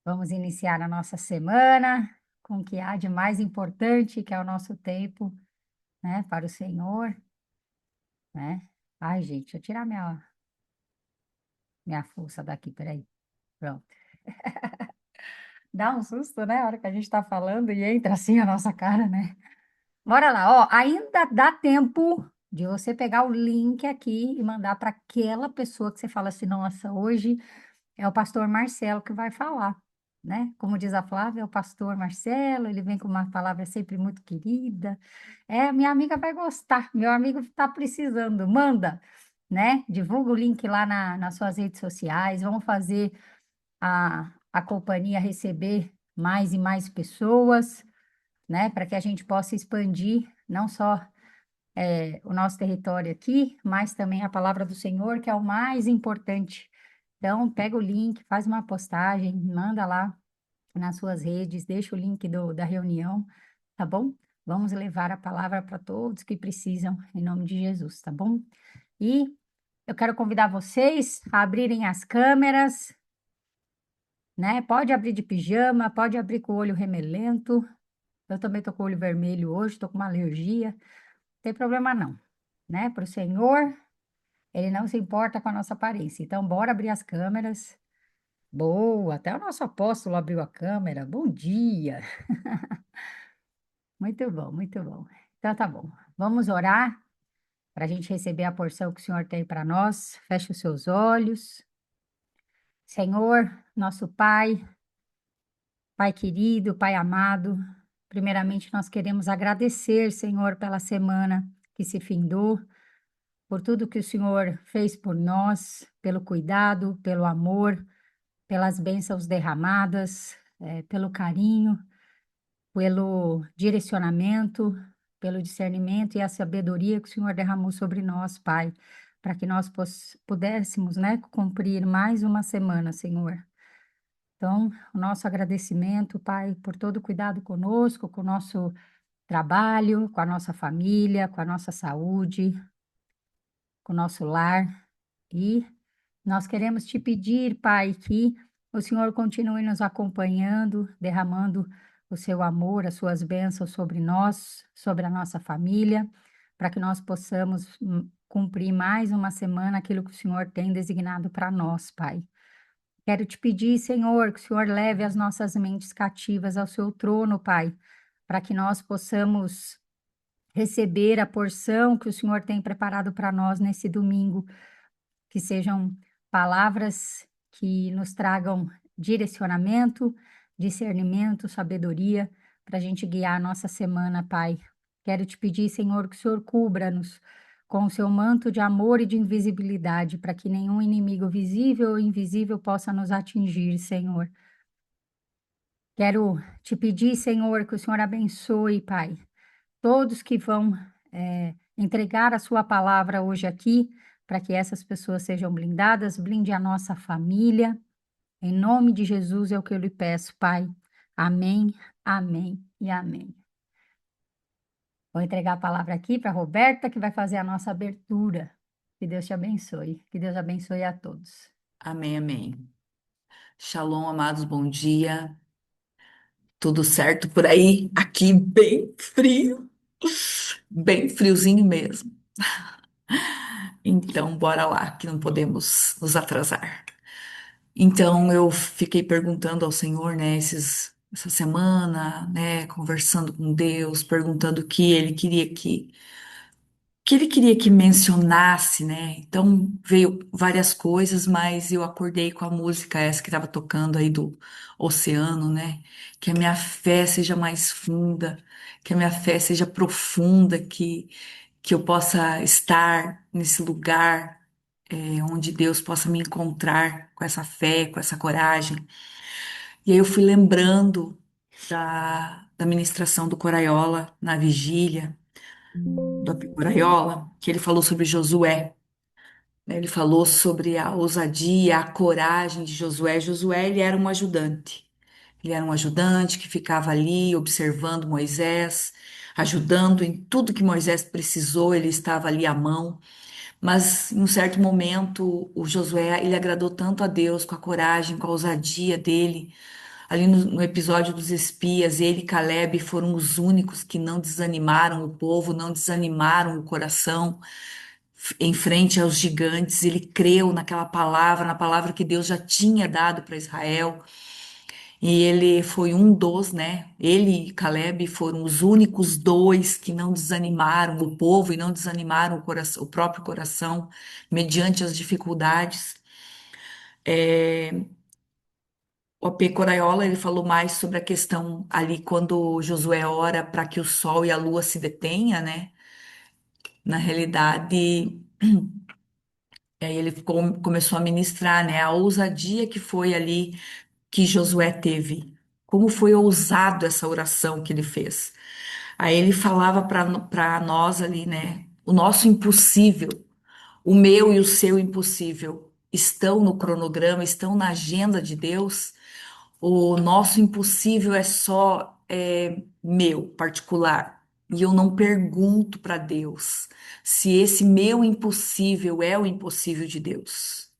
Vamos iniciar a nossa semana com o que há de mais importante, que é o nosso tempo, né, para o Senhor, né? Ai, gente, deixa eu tirar minha força daqui, peraí. Pronto. Dá um susto, né, a hora que a gente está falando e entra assim a nossa cara, né? Bora lá, ó, ainda dá tempo de você pegar o link aqui e mandar para aquela pessoa que você fala assim, nossa, hoje é o pastor Marcelo que vai falar, né? Como diz a Flávia, é o pastor Marcelo, ele vem com uma palavra sempre muito querida. É, minha amiga vai gostar, meu amigo está precisando, manda, né? Divulga o link lá nas suas redes sociais, vamos fazer a companhia receber mais e mais pessoas, né? Para que a gente possa expandir não só o nosso território aqui, mas também a palavra do Senhor, que é o mais importante. Então, pega o link, faz uma postagem, manda lá nas suas redes, deixa o link da reunião, tá bom? Vamos levar a palavra para todos que precisam, em nome de Jesus, tá bom? E eu quero convidar vocês a abrirem as câmeras, né? Pode abrir de pijama, pode abrir com o olho remelento. Eu também tô com o olho vermelho hoje, tô com uma alergia. Não tem problema não, né? Para o Senhor, ele não se importa com a nossa aparência. Então, bora abrir as câmeras. Boa, até o nosso apóstolo abriu a câmera. Bom dia. Muito bom, muito bom. Então tá bom. Vamos orar para a gente receber a porção que o Senhor tem para nós. Feche os seus olhos. Senhor, nosso Pai, Pai querido, Pai amado, primeiramente nós queremos agradecer, Senhor, pela semana que se findou, por tudo que o Senhor fez por nós, pelo cuidado, pelo amor, pelas bênçãos derramadas, pelo carinho, pelo direcionamento, pelo discernimento e a sabedoria que o Senhor derramou sobre nós, Pai, para que nós pudéssemos, né, cumprir mais uma semana, Senhor. Então, o nosso agradecimento, Pai, por todo o cuidado conosco, com o nosso trabalho, com a nossa família, com a nossa saúde, com o nosso lar. E nós queremos te pedir, Pai, que o Senhor continue nos acompanhando, derramando o seu amor, as suas bênçãos sobre nós, sobre a nossa família, para que nós possamos cumprir mais uma semana aquilo que o Senhor tem designado para nós, Pai. Quero te pedir, Senhor, que o Senhor leve as nossas mentes cativas ao seu trono, Pai, para que nós possamos receber a porção que o Senhor tem preparado para nós nesse domingo, que sejam palavras que nos tragam direcionamento, discernimento, sabedoria, para a gente guiar a nossa semana, Pai. Quero te pedir, Senhor, que o Senhor cubra-nos com o seu manto de amor e de invisibilidade, para que nenhum inimigo visível ou invisível possa nos atingir, Senhor. Quero te pedir, Senhor, que o Senhor abençoe, Pai, todos que vão entregar a sua palavra hoje aqui, para que essas pessoas sejam blindadas, blinde a nossa família. Em nome de Jesus é o que eu lhe peço, Pai. Amém, amém e amém. Vou entregar a palavra aqui para a Roberta, que vai fazer a nossa abertura. Que Deus te abençoe. Que Deus abençoe a todos. Amém, amém. Shalom, amados, bom dia. Tudo certo por aí? Aqui bem frio, bem friozinho mesmo. Então, bora lá, que não podemos nos atrasar. Então, eu fiquei perguntando ao Senhor, né, essa semana, né, conversando com Deus, perguntando o que ele queria que mencionasse, né? Então veio várias coisas, mas eu acordei com a música essa que estava tocando aí do oceano, né? Que a minha fé seja mais funda, que a minha fé seja profunda, que eu possa estar nesse lugar, onde Deus possa me encontrar com essa fé, com essa coragem. E aí eu fui lembrando da ministração do Coraiola na vigília do Coraiola, que ele falou sobre Josué, né? Ele falou sobre a ousadia, a coragem de Josué. Josué, ele era um ajudante. Ele era um ajudante que ficava ali observando Moisés, ajudando em tudo que Moisés precisou, ele estava ali à mão. Mas em um certo momento, o Josué, ele agradou tanto a Deus com a coragem, com a ousadia dele, ali no episódio dos espias, ele e Caleb foram os únicos que não desanimaram o povo, não desanimaram o coração em frente aos gigantes. Ele creu naquela palavra, na palavra que Deus já tinha dado para Israel. E ele foi um dos, né? Ele e Caleb foram os únicos dois que não desanimaram o povo e não desanimaram o coração, o próprio coração, mediante as dificuldades. O P. Coraiola, ele falou mais sobre a questão ali quando Josué ora para que o sol e a lua se detenha, né? Na realidade, aí ele começou a ministrar, né? A ousadia que foi ali que Josué teve. Como foi ousado essa oração que ele fez. Aí ele falava para nós ali, né? O nosso impossível, o meu e o seu impossível estão no cronograma, estão na agenda de Deus. O nosso impossível é só meu, particular. E eu não pergunto para Deus se esse meu impossível é o impossível de Deus.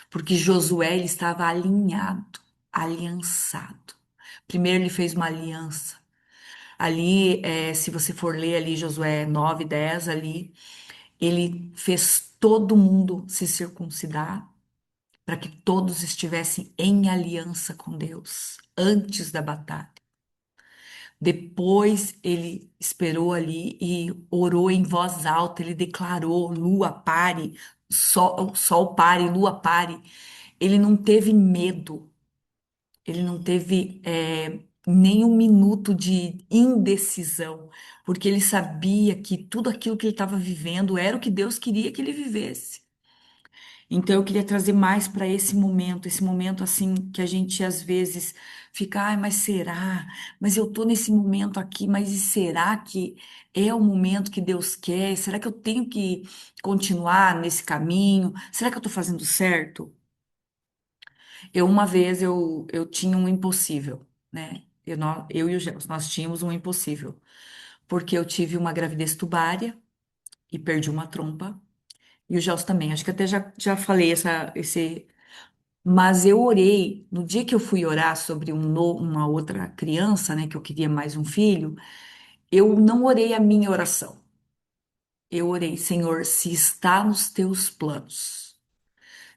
Porque Josué ele estava alinhado, aliançado. Primeiro ele fez uma aliança. Ali, se você for ler ali Josué 9, 10 ali, ele fez todo mundo se circuncidar para que todos estivessem em aliança com Deus antes da batalha. Depois ele esperou ali e orou em voz alta, ele declarou: lua pare, sol pare, lua pare. Ele não teve medo, ele não teve nem um minuto de indecisão, porque ele sabia que tudo aquilo que ele estava vivendo era o que Deus queria que ele vivesse. Então eu queria trazer mais para esse momento assim que a gente às vezes fica, ai, mas será? Mas eu tô nesse momento aqui, mas e será que é o momento que Deus quer? Será que eu tenho que continuar nesse caminho? Será que eu tô fazendo certo? Uma vez eu tinha um impossível, né? Eu e o Gels, nós tínhamos um impossível, porque eu tive uma gravidez tubária e perdi uma trompa. E o Gels também, acho que até já falei esse. Mas eu orei, no dia que eu fui orar sobre uma outra criança, né, que eu queria mais um filho, eu não orei a minha oração. Eu orei, Senhor, se está nos teus planos,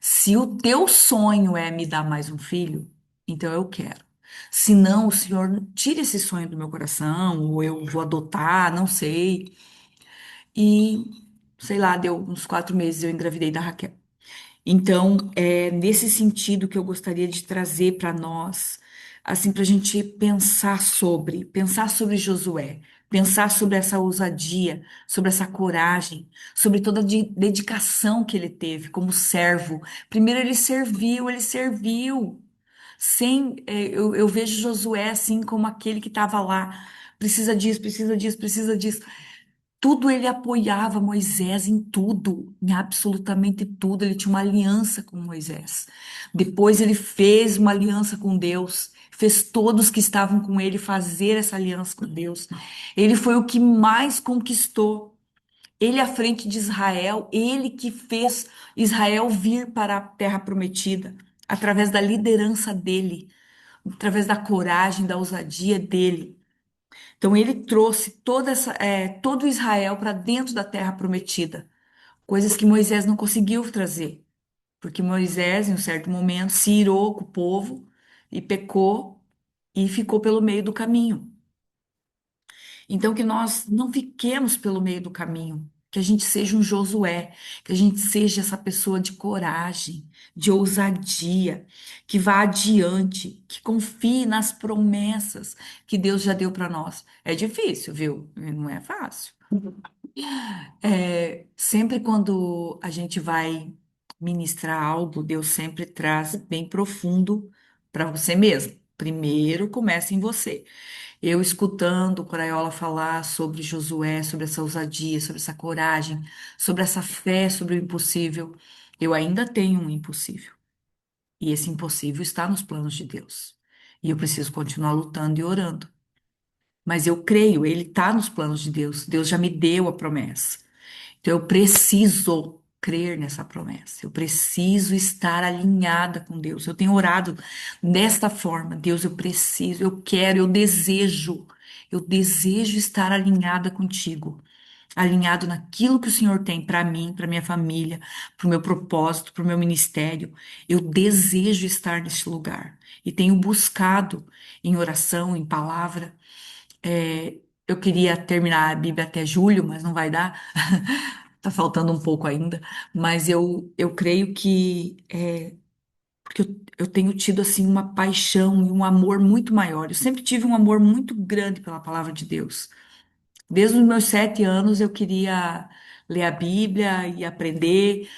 se o teu sonho é me dar mais um filho, então eu quero. Se não, o Senhor tira esse sonho do meu coração, ou eu vou adotar, não sei. E, sei lá, deu uns 4 meses eu engravidei da Raquel. Então, é nesse sentido que eu gostaria de trazer para nós, assim, para a gente pensar sobre Josué, pensar sobre essa ousadia, sobre essa coragem, sobre toda a dedicação que ele teve como servo. Primeiro ele serviu. Eu vejo Josué assim como aquele que estava lá, precisa disso, precisa disso, precisa disso. Tudo ele apoiava Moisés em tudo, em absolutamente tudo. Ele tinha uma aliança com Moisés. Depois ele fez uma aliança com Deus, fez todos que estavam com ele fazer essa aliança com Deus. Ele foi o que mais conquistou. Ele à frente de Israel, ele que fez Israel vir para a terra prometida, através da liderança dele, através da coragem, da ousadia dele. Então ele trouxe todo Israel para dentro da terra prometida, coisas que Moisés não conseguiu trazer, porque Moisés, em um certo momento, se irou com o povo e pecou e ficou pelo meio do caminho. Então que nós não fiquemos pelo meio do caminho, que a gente seja um Josué, que a gente seja essa pessoa de coragem, de ousadia, que vá adiante, que confie nas promessas que Deus já deu para nós. É difícil, viu? Não é fácil. Sempre quando a gente vai ministrar algo, Deus sempre traz bem profundo para você mesmo. Primeiro começa em você. Eu escutando o Coraiola falar sobre Josué, sobre essa ousadia, sobre essa coragem, sobre essa fé, sobre o impossível, eu ainda tenho um impossível. E esse impossível está nos planos de Deus. E eu preciso continuar lutando e orando. Mas eu creio, ele está nos planos de Deus. Deus já me deu a promessa. Então eu preciso. crer nessa promessa. Eu preciso estar alinhada com Deus. Eu tenho orado desta forma. Deus, eu preciso, eu quero, eu desejo. Eu desejo estar alinhada contigo, alinhado naquilo que o Senhor tem para mim, para minha família, para o meu propósito, para o meu ministério. Eu desejo estar neste lugar e tenho buscado em oração, em palavra. Eu queria terminar a Bíblia até julho, mas não vai dar. Tá faltando um pouco ainda, mas eu creio que porque eu tenho tido assim uma paixão e um amor muito maior. Eu sempre tive um amor muito grande pela palavra de Deus. Desde os meus 7 anos eu queria ler a Bíblia e aprender,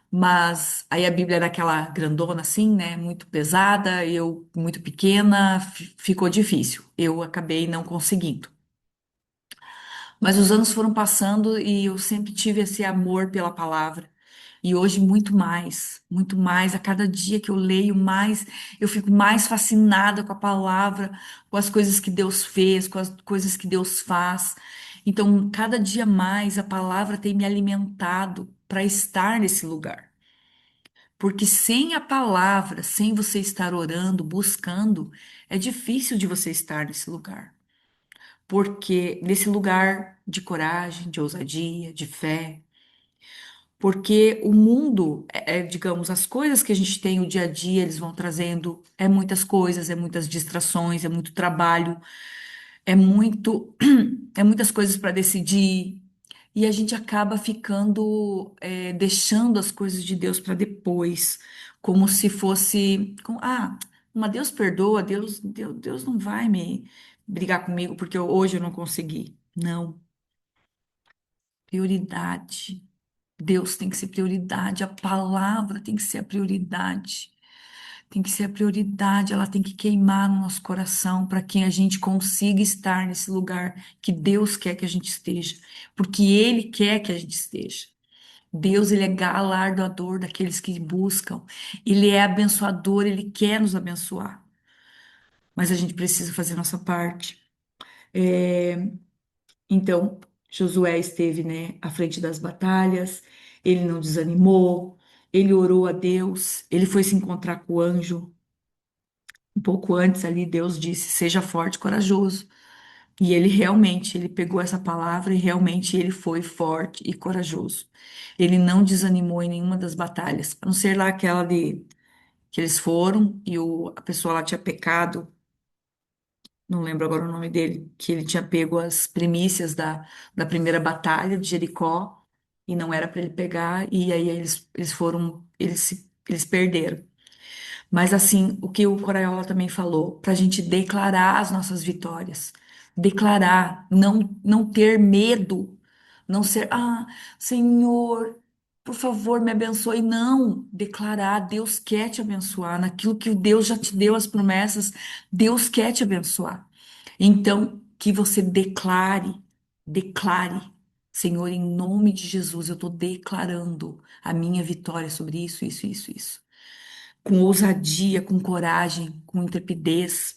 mas aí a Bíblia era aquela grandona assim, né? Muito pesada, eu muito pequena, ficou difícil. Eu acabei não conseguindo. Mas os anos foram passando e eu sempre tive esse amor pela palavra. E hoje muito mais, muito mais. A cada dia que eu leio mais, eu fico mais fascinada com a palavra, com as coisas que Deus fez, com as coisas que Deus faz. Então, cada dia mais a palavra tem me alimentado para estar nesse lugar. Porque sem a palavra, sem você estar orando, buscando, é difícil de você estar nesse lugar. Porque nesse lugar de coragem, de ousadia, de fé, porque o mundo, digamos, as coisas que a gente tem o dia a dia, eles vão trazendo, é muitas coisas, é muitas distrações, é muito trabalho, é muito, é muitas coisas para decidir, e a gente acaba ficando, deixando as coisas de Deus para depois, como se fosse, mas Deus perdoa, Deus não vai me brigar comigo porque hoje eu não consegui. Não, prioridade. Deus tem que ser prioridade, a palavra tem que ser a prioridade. Tem que ser a prioridade, ela tem que queimar no nosso coração para que a gente consiga estar nesse lugar que Deus quer que a gente esteja, porque Ele quer que a gente esteja. Deus, ele é galardoador daqueles que buscam. Ele é abençoador, ele quer nos abençoar. Mas a gente precisa fazer nossa parte. Então, Josué esteve, né, à frente das batalhas, ele não desanimou, ele orou a Deus, ele foi se encontrar com o anjo. Um pouco antes ali, Deus disse: seja forte e corajoso. E ele realmente, ele pegou essa palavra e realmente ele foi forte e corajoso. Ele não desanimou em nenhuma das batalhas, a não ser lá aquela de que eles foram e a pessoa lá tinha pecado, não lembro agora o nome dele, que ele tinha pego as primícias da primeira batalha de Jericó e não era para ele pegar, e aí eles foram, eles perderam. Mas assim, o que o Coraiola também falou, para a gente declarar as nossas vitórias, declarar, não ter medo, não ser, Senhor, por favor, me abençoe. Não, declarar, Deus quer te abençoar, naquilo que Deus já te deu as promessas, Deus quer te abençoar. Então, que você declare, Senhor, em nome de Jesus, eu estou declarando a minha vitória sobre isso, isso, isso, isso com ousadia, com coragem, com intrepidez,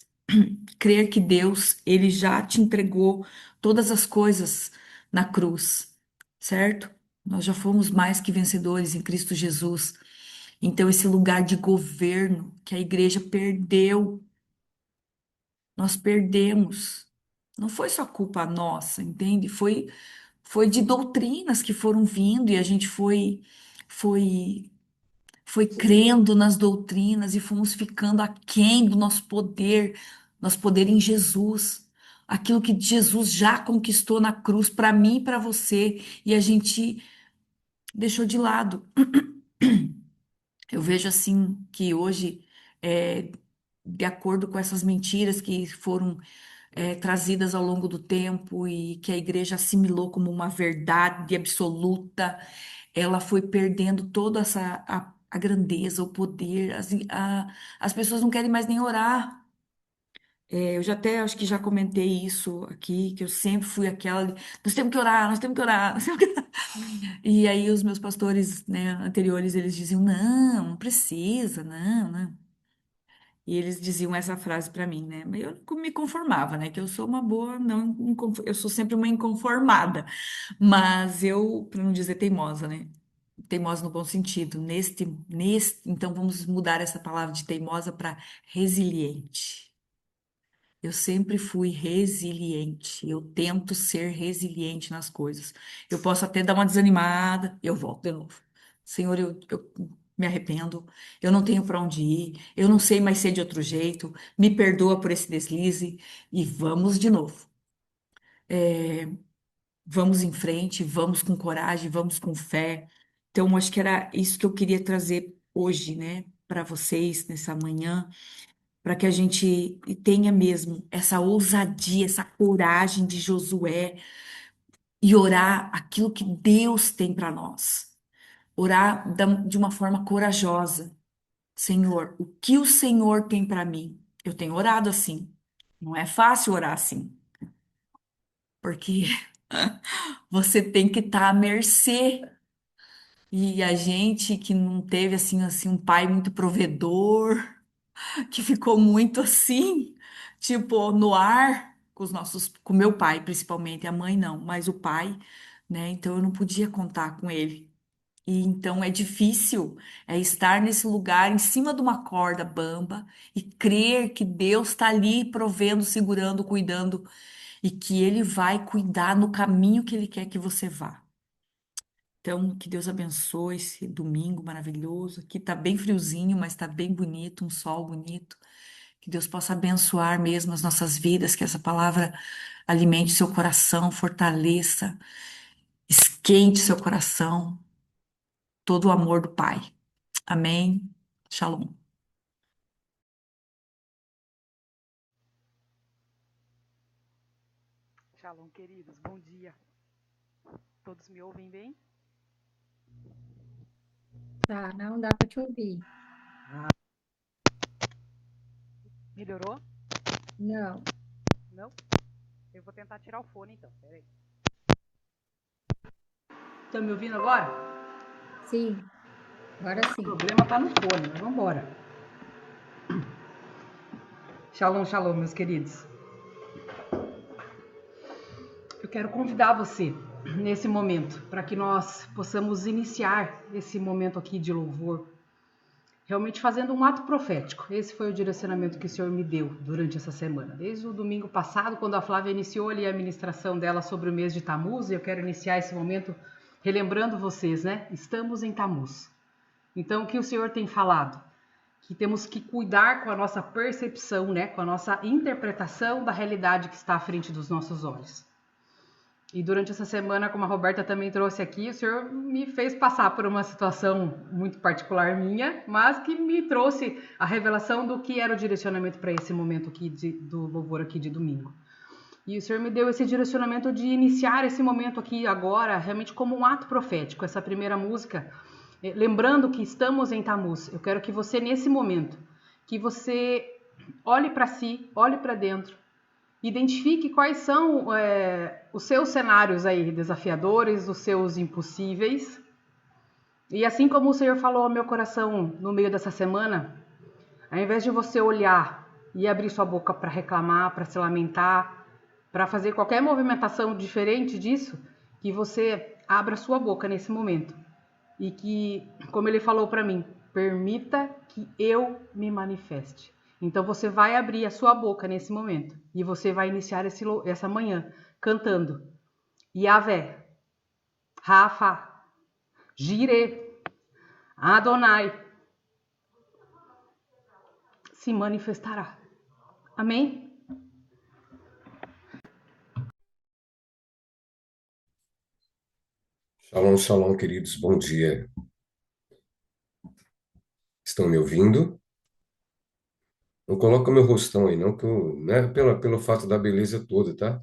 crer que Deus, ele já te entregou todas as coisas na cruz, certo? Nós já fomos mais que vencedores em Cristo Jesus. Então, esse lugar de governo que a igreja perdeu, nós perdemos. Não foi só culpa nossa, entende? Foi de doutrinas que foram vindo e a gente foi foi crendo nas doutrinas e fomos ficando aquém do nosso poder em Jesus. Aquilo que Jesus já conquistou na cruz para mim e para você, e a gente deixou de lado. Eu vejo assim que hoje, de acordo com essas mentiras que foram trazidas ao longo do tempo e que a igreja assimilou como uma verdade absoluta, ela foi perdendo toda a grandeza, o poder, as pessoas não querem mais nem orar. Eu já até acho que já comentei isso aqui, que eu sempre fui aquela, nós temos que orar, nós temos que orar, nós temos que orar. E aí os meus pastores, né, anteriores, eles diziam, não, não precisa, não, não. E eles diziam essa frase para mim, né? Mas eu não me conformava, né? Que eu sou uma boa, não, eu sou sempre uma inconformada. Mas eu, para não dizer teimosa, né? teimosa no bom sentido. Então vamos mudar essa palavra de teimosa para resiliente. Eu sempre fui resiliente. Eu tento ser resiliente nas coisas. Eu posso até dar uma desanimada, eu volto de novo. Senhor, eu me arrependo. Eu não tenho para onde ir. Eu não sei mais ser de outro jeito. Me perdoa por esse deslize e vamos de novo. Vamos em frente, vamos com coragem, vamos com fé. Então, acho que era isso que eu queria trazer hoje, né, para vocês nessa manhã, para que a gente tenha mesmo essa ousadia, essa coragem de Josué e orar aquilo que Deus tem para nós. Orar de uma forma corajosa. Senhor, o que o Senhor tem para mim? Eu tenho orado assim. Não é fácil orar assim, porque você tem que estar à mercê. E a gente que não teve assim um pai muito provedor, que ficou muito assim, tipo, no ar com os nossos, com meu pai, principalmente, a mãe não, mas o pai, né? Então eu não podia contar com ele. E então é difícil estar nesse lugar em cima de uma corda bamba e crer que Deus está ali provendo, segurando, cuidando e que Ele vai cuidar no caminho que Ele quer que você vá. Então, que Deus abençoe esse domingo maravilhoso. Aqui tá bem friozinho, mas tá bem bonito, um sol bonito. Que Deus possa abençoar mesmo as nossas vidas, que essa palavra alimente seu coração, fortaleça, esquente seu coração, todo o amor do Pai. Amém. Shalom. Shalom, queridos. Bom dia. Todos me ouvem bem? Tá, não dá para te ouvir. Melhorou? Não, Não? Eu vou tentar tirar o fone então. Peraí. Estão me ouvindo agora? sim, agora O sim. problema tá no fone, mas vamos embora. Shalom, shalom, meus queridos. Eu quero convidar você nesse momento para que nós possamos iniciar esse momento aqui de louvor, realmente fazendo um ato profético. Esse foi o direcionamento que o Senhor me deu durante essa semana. Desde o domingo passado, quando a Flávia iniciou ali a ministração dela sobre o mês de Tammuz, eu quero iniciar esse momento relembrando vocês, né? Estamos em Tammuz. Então, o que o Senhor tem falado? Que temos que cuidar com a nossa percepção, né? Com a nossa interpretação da realidade que está à frente dos nossos olhos. E durante essa semana, como a Roberta também trouxe aqui, o Senhor me fez passar por uma situação muito particular minha, mas que me trouxe a revelação do que era o direcionamento para esse momento aqui do louvor aqui de domingo. E o Senhor me deu esse direcionamento de iniciar esse momento aqui agora, realmente como um ato profético, essa primeira música, lembrando que estamos em Tammuz. Eu quero que você, nesse momento, que você olhe para si, olhe para dentro, identifique quais são os seus cenários aí desafiadores, os seus impossíveis. E assim como o Senhor falou ao meu coração no meio dessa semana, ao invés de você olhar e abrir sua boca para reclamar, para se lamentar, para fazer qualquer movimentação diferente disso, que você abra sua boca nesse momento. E que, como ele falou para mim, permita que eu me manifeste. Então você vai abrir a sua boca nesse momento e você vai iniciar essa manhã cantando Yahvé, Rafa, Jireh, Adonai se manifestará. Amém? Shalom, shalom, queridos, bom dia. Estão me ouvindo? Não coloca meu rostão aí, não, que não é pelo fato da beleza toda, tá?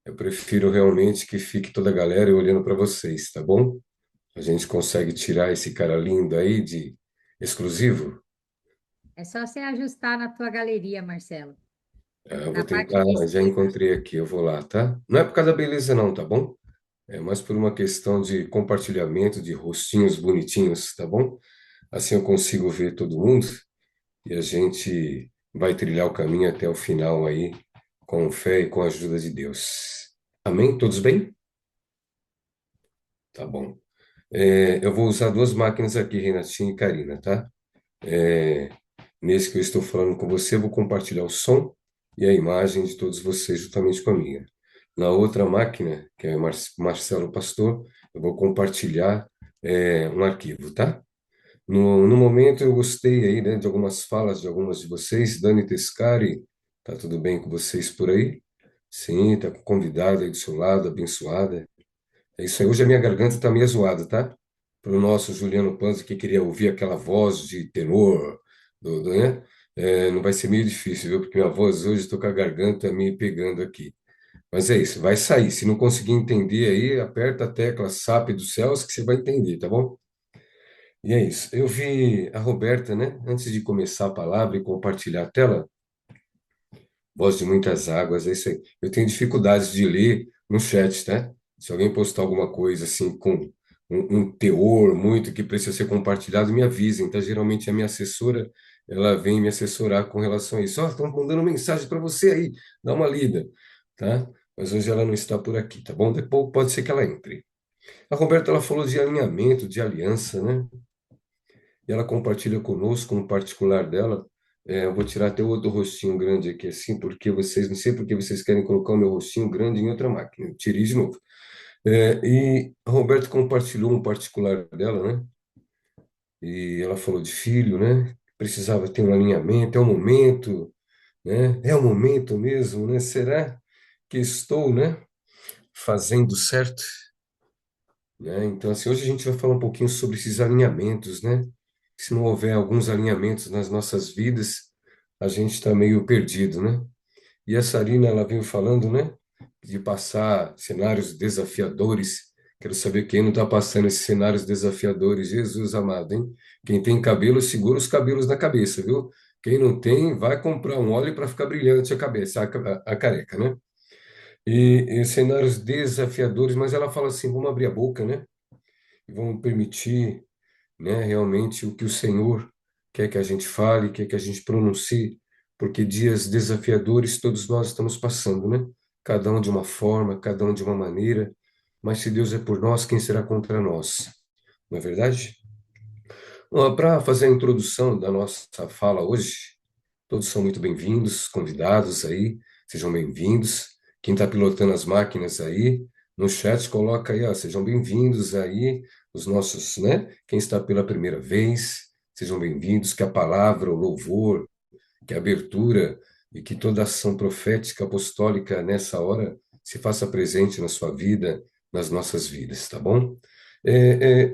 Eu prefiro realmente que fique toda a galera olhando para vocês, tá bom? A gente consegue tirar esse cara lindo aí de exclusivo? É só você ajustar na tua galeria, Marcelo. Eu Na vou parte tentar, de já cima. encontrei aqui, eu vou lá, tá? Não é por causa da beleza, não, tá bom? É mais por uma questão de compartilhamento de rostinhos bonitinhos, tá bom? Assim eu consigo ver todo mundo. E a gente vai trilhar o caminho até o final aí, com fé e com a ajuda de Deus. Amém? Todos bem? Tá bom. Eu vou usar duas máquinas aqui, Renatinho e Karina, tá? É, Nesse que eu estou falando com você, eu vou compartilhar o som e a imagem de todos vocês juntamente com a minha. Na outra máquina, que é Marcelo Pastor, eu vou compartilhar um arquivo, tá? No momento eu gostei aí, né, de algumas falas de algumas de vocês. Dani Tescari, tá tudo bem com vocês por aí? Sim, tá convidada aí do seu lado, abençoada. É isso aí. Hoje a minha garganta tá meio zoada, tá? Para o nosso Juliano Panza, que queria ouvir aquela voz de tenor, né? Não vai ser meio difícil, viu? Porque minha voz hoje, estou com a garganta me pegando aqui. Mas é isso, vai sair. Se não conseguir entender aí, aperta a tecla SAP dos céus que você vai entender, tá bom? E é isso. Eu vi a Roberta, né? Antes de começar a palavra e compartilhar a tela, Voz de Muitas Águas, é isso aí. Eu tenho dificuldades de ler no chat, tá? Se alguém postar alguma coisa assim com um teor muito que precisa ser compartilhado, me avisem, tá? Geralmente a minha assessora, ela vem me assessorar com relação a isso. Ó, estão mandando mensagem para você aí, dá uma lida, tá? Mas hoje ela não está por aqui, tá bom? Depois pode ser que ela entre. A Roberta, ela falou de alinhamento, de aliança, né? E ela compartilha conosco um particular dela. Eu vou tirar até outro rostinho grande aqui assim, porque vocês, não sei porque vocês querem colocar o meu rostinho grande em outra máquina. Eu tirei de novo. E a Roberta compartilhou um particular dela, né? E ela falou de filho, né? Precisava ter um alinhamento, é o momento, né? É o momento mesmo, né? Será que estou, né? Fazendo certo, né? Então, assim, hoje a gente vai falar um pouquinho sobre esses alinhamentos, né? Se não houver alguns alinhamentos nas nossas vidas, a gente está meio perdido, né? E a Sarina, ela veio falando, né? De passar cenários desafiadores. Quero saber quem não está passando esses cenários desafiadores. Jesus amado, hein? Quem tem cabelo, segura os cabelos na cabeça, viu? Quem não tem, vai comprar um óleo para ficar brilhante a cabeça, a careca, né? E cenários desafiadores, mas ela fala assim, vamos abrir a boca, né? E vamos permitir, né, realmente o que o Senhor quer que a gente fale, quer que a gente pronuncie, porque dias desafiadores todos nós estamos passando, né? Cada um de uma forma, cada um de uma maneira, mas se Deus é por nós, quem será contra nós? Não é verdade? Para fazer a introdução da nossa fala hoje, todos são muito bem-vindos, convidados aí, sejam bem-vindos. Quem está pilotando as máquinas aí, no chat, coloca aí, ó, sejam bem-vindos aí, os nossos, né? Quem está pela primeira vez, sejam bem-vindos, que a palavra, o louvor, que a abertura e que toda ação profética apostólica nessa hora se faça presente na sua vida, nas nossas vidas, tá bom? É, é,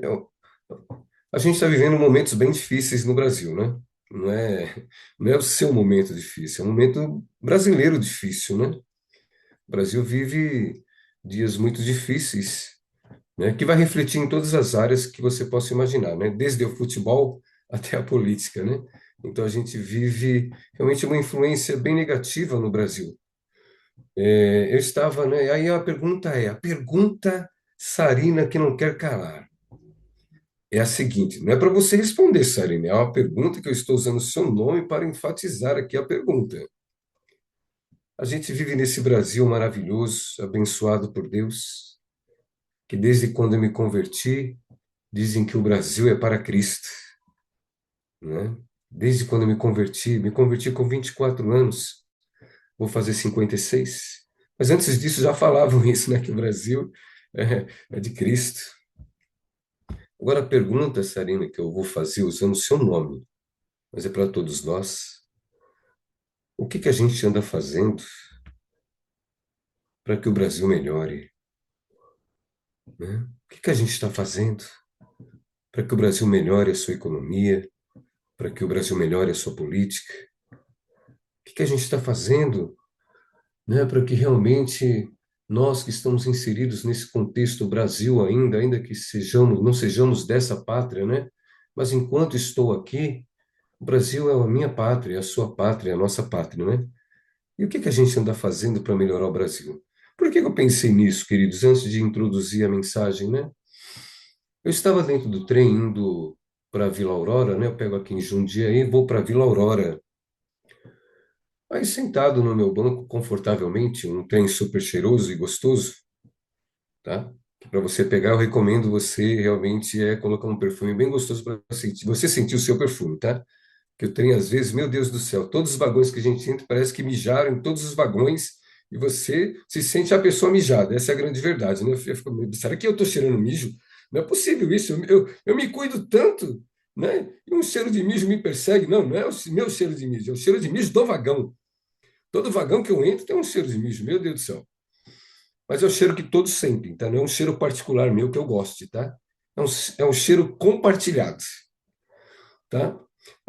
a gente está vivendo momentos bem difíceis no Brasil, né? Não é, não é o seu momento difícil, é um momento brasileiro difícil, né? O Brasil vive dias muito difíceis, né? Que vai refletir em todas as áreas que você possa imaginar, né? Desde o futebol até a política, né? Então a gente vive realmente uma influência bem negativa no Brasil. Eu estava, né? Aí a pergunta Sarina que não quer calar é a seguinte, não é para você responder, Sarine, é uma pergunta que eu estou usando o seu nome para enfatizar aqui a pergunta. A gente vive nesse Brasil maravilhoso, abençoado por Deus, que desde quando eu me converti, dizem que o Brasil é para Cristo, né? Desde quando eu me converti com 24 anos, vou fazer 56. Mas antes disso já falavam isso, né? Que o Brasil é de Cristo. Agora a pergunta, Sarina, que eu vou fazer usando o seu nome, mas é para todos nós. O que que a gente anda fazendo para que o Brasil melhore, né? O que que a gente está fazendo para que o Brasil melhore a sua economia, para que o Brasil melhore a sua política? O que que a gente está fazendo, né, para que realmente nós que estamos inseridos nesse contexto Brasil ainda, ainda que sejamos, não sejamos dessa pátria, né? Mas enquanto estou aqui, o Brasil é a minha pátria, a sua pátria, a nossa pátria, né? E o que que a gente anda fazendo para melhorar o Brasil? Por que que eu pensei nisso, queridos, antes de introduzir a mensagem, né? Eu estava dentro do trem indo para Vila Aurora, né? Eu pego aqui em Jundiaí e vou para Vila Aurora. Aí sentado no meu banco confortavelmente, um trem super cheiroso e gostoso, tá? Para você pegar, eu recomendo você realmente colocar um perfume bem gostoso para sentir. Você sentir o seu perfume, tá? Que eu tenho às vezes, meu Deus do céu, todos os vagões que a gente entra parece que mijaram em todos os vagões e você se sente a pessoa mijada. Essa é a grande verdade, né? Eu fico, será que eu estou cheirando mijo? Não é possível isso. Eu me cuido tanto, né? E um cheiro de mijo me persegue. Não, não é o meu cheiro de mijo, é o cheiro de mijo do vagão. Todo vagão que eu entro tem um cheiro de mijo, meu Deus do céu. Mas é o cheiro que todos sentem, tá? Não é um cheiro particular meu que eu goste, tá? É um cheiro compartilhado, tá?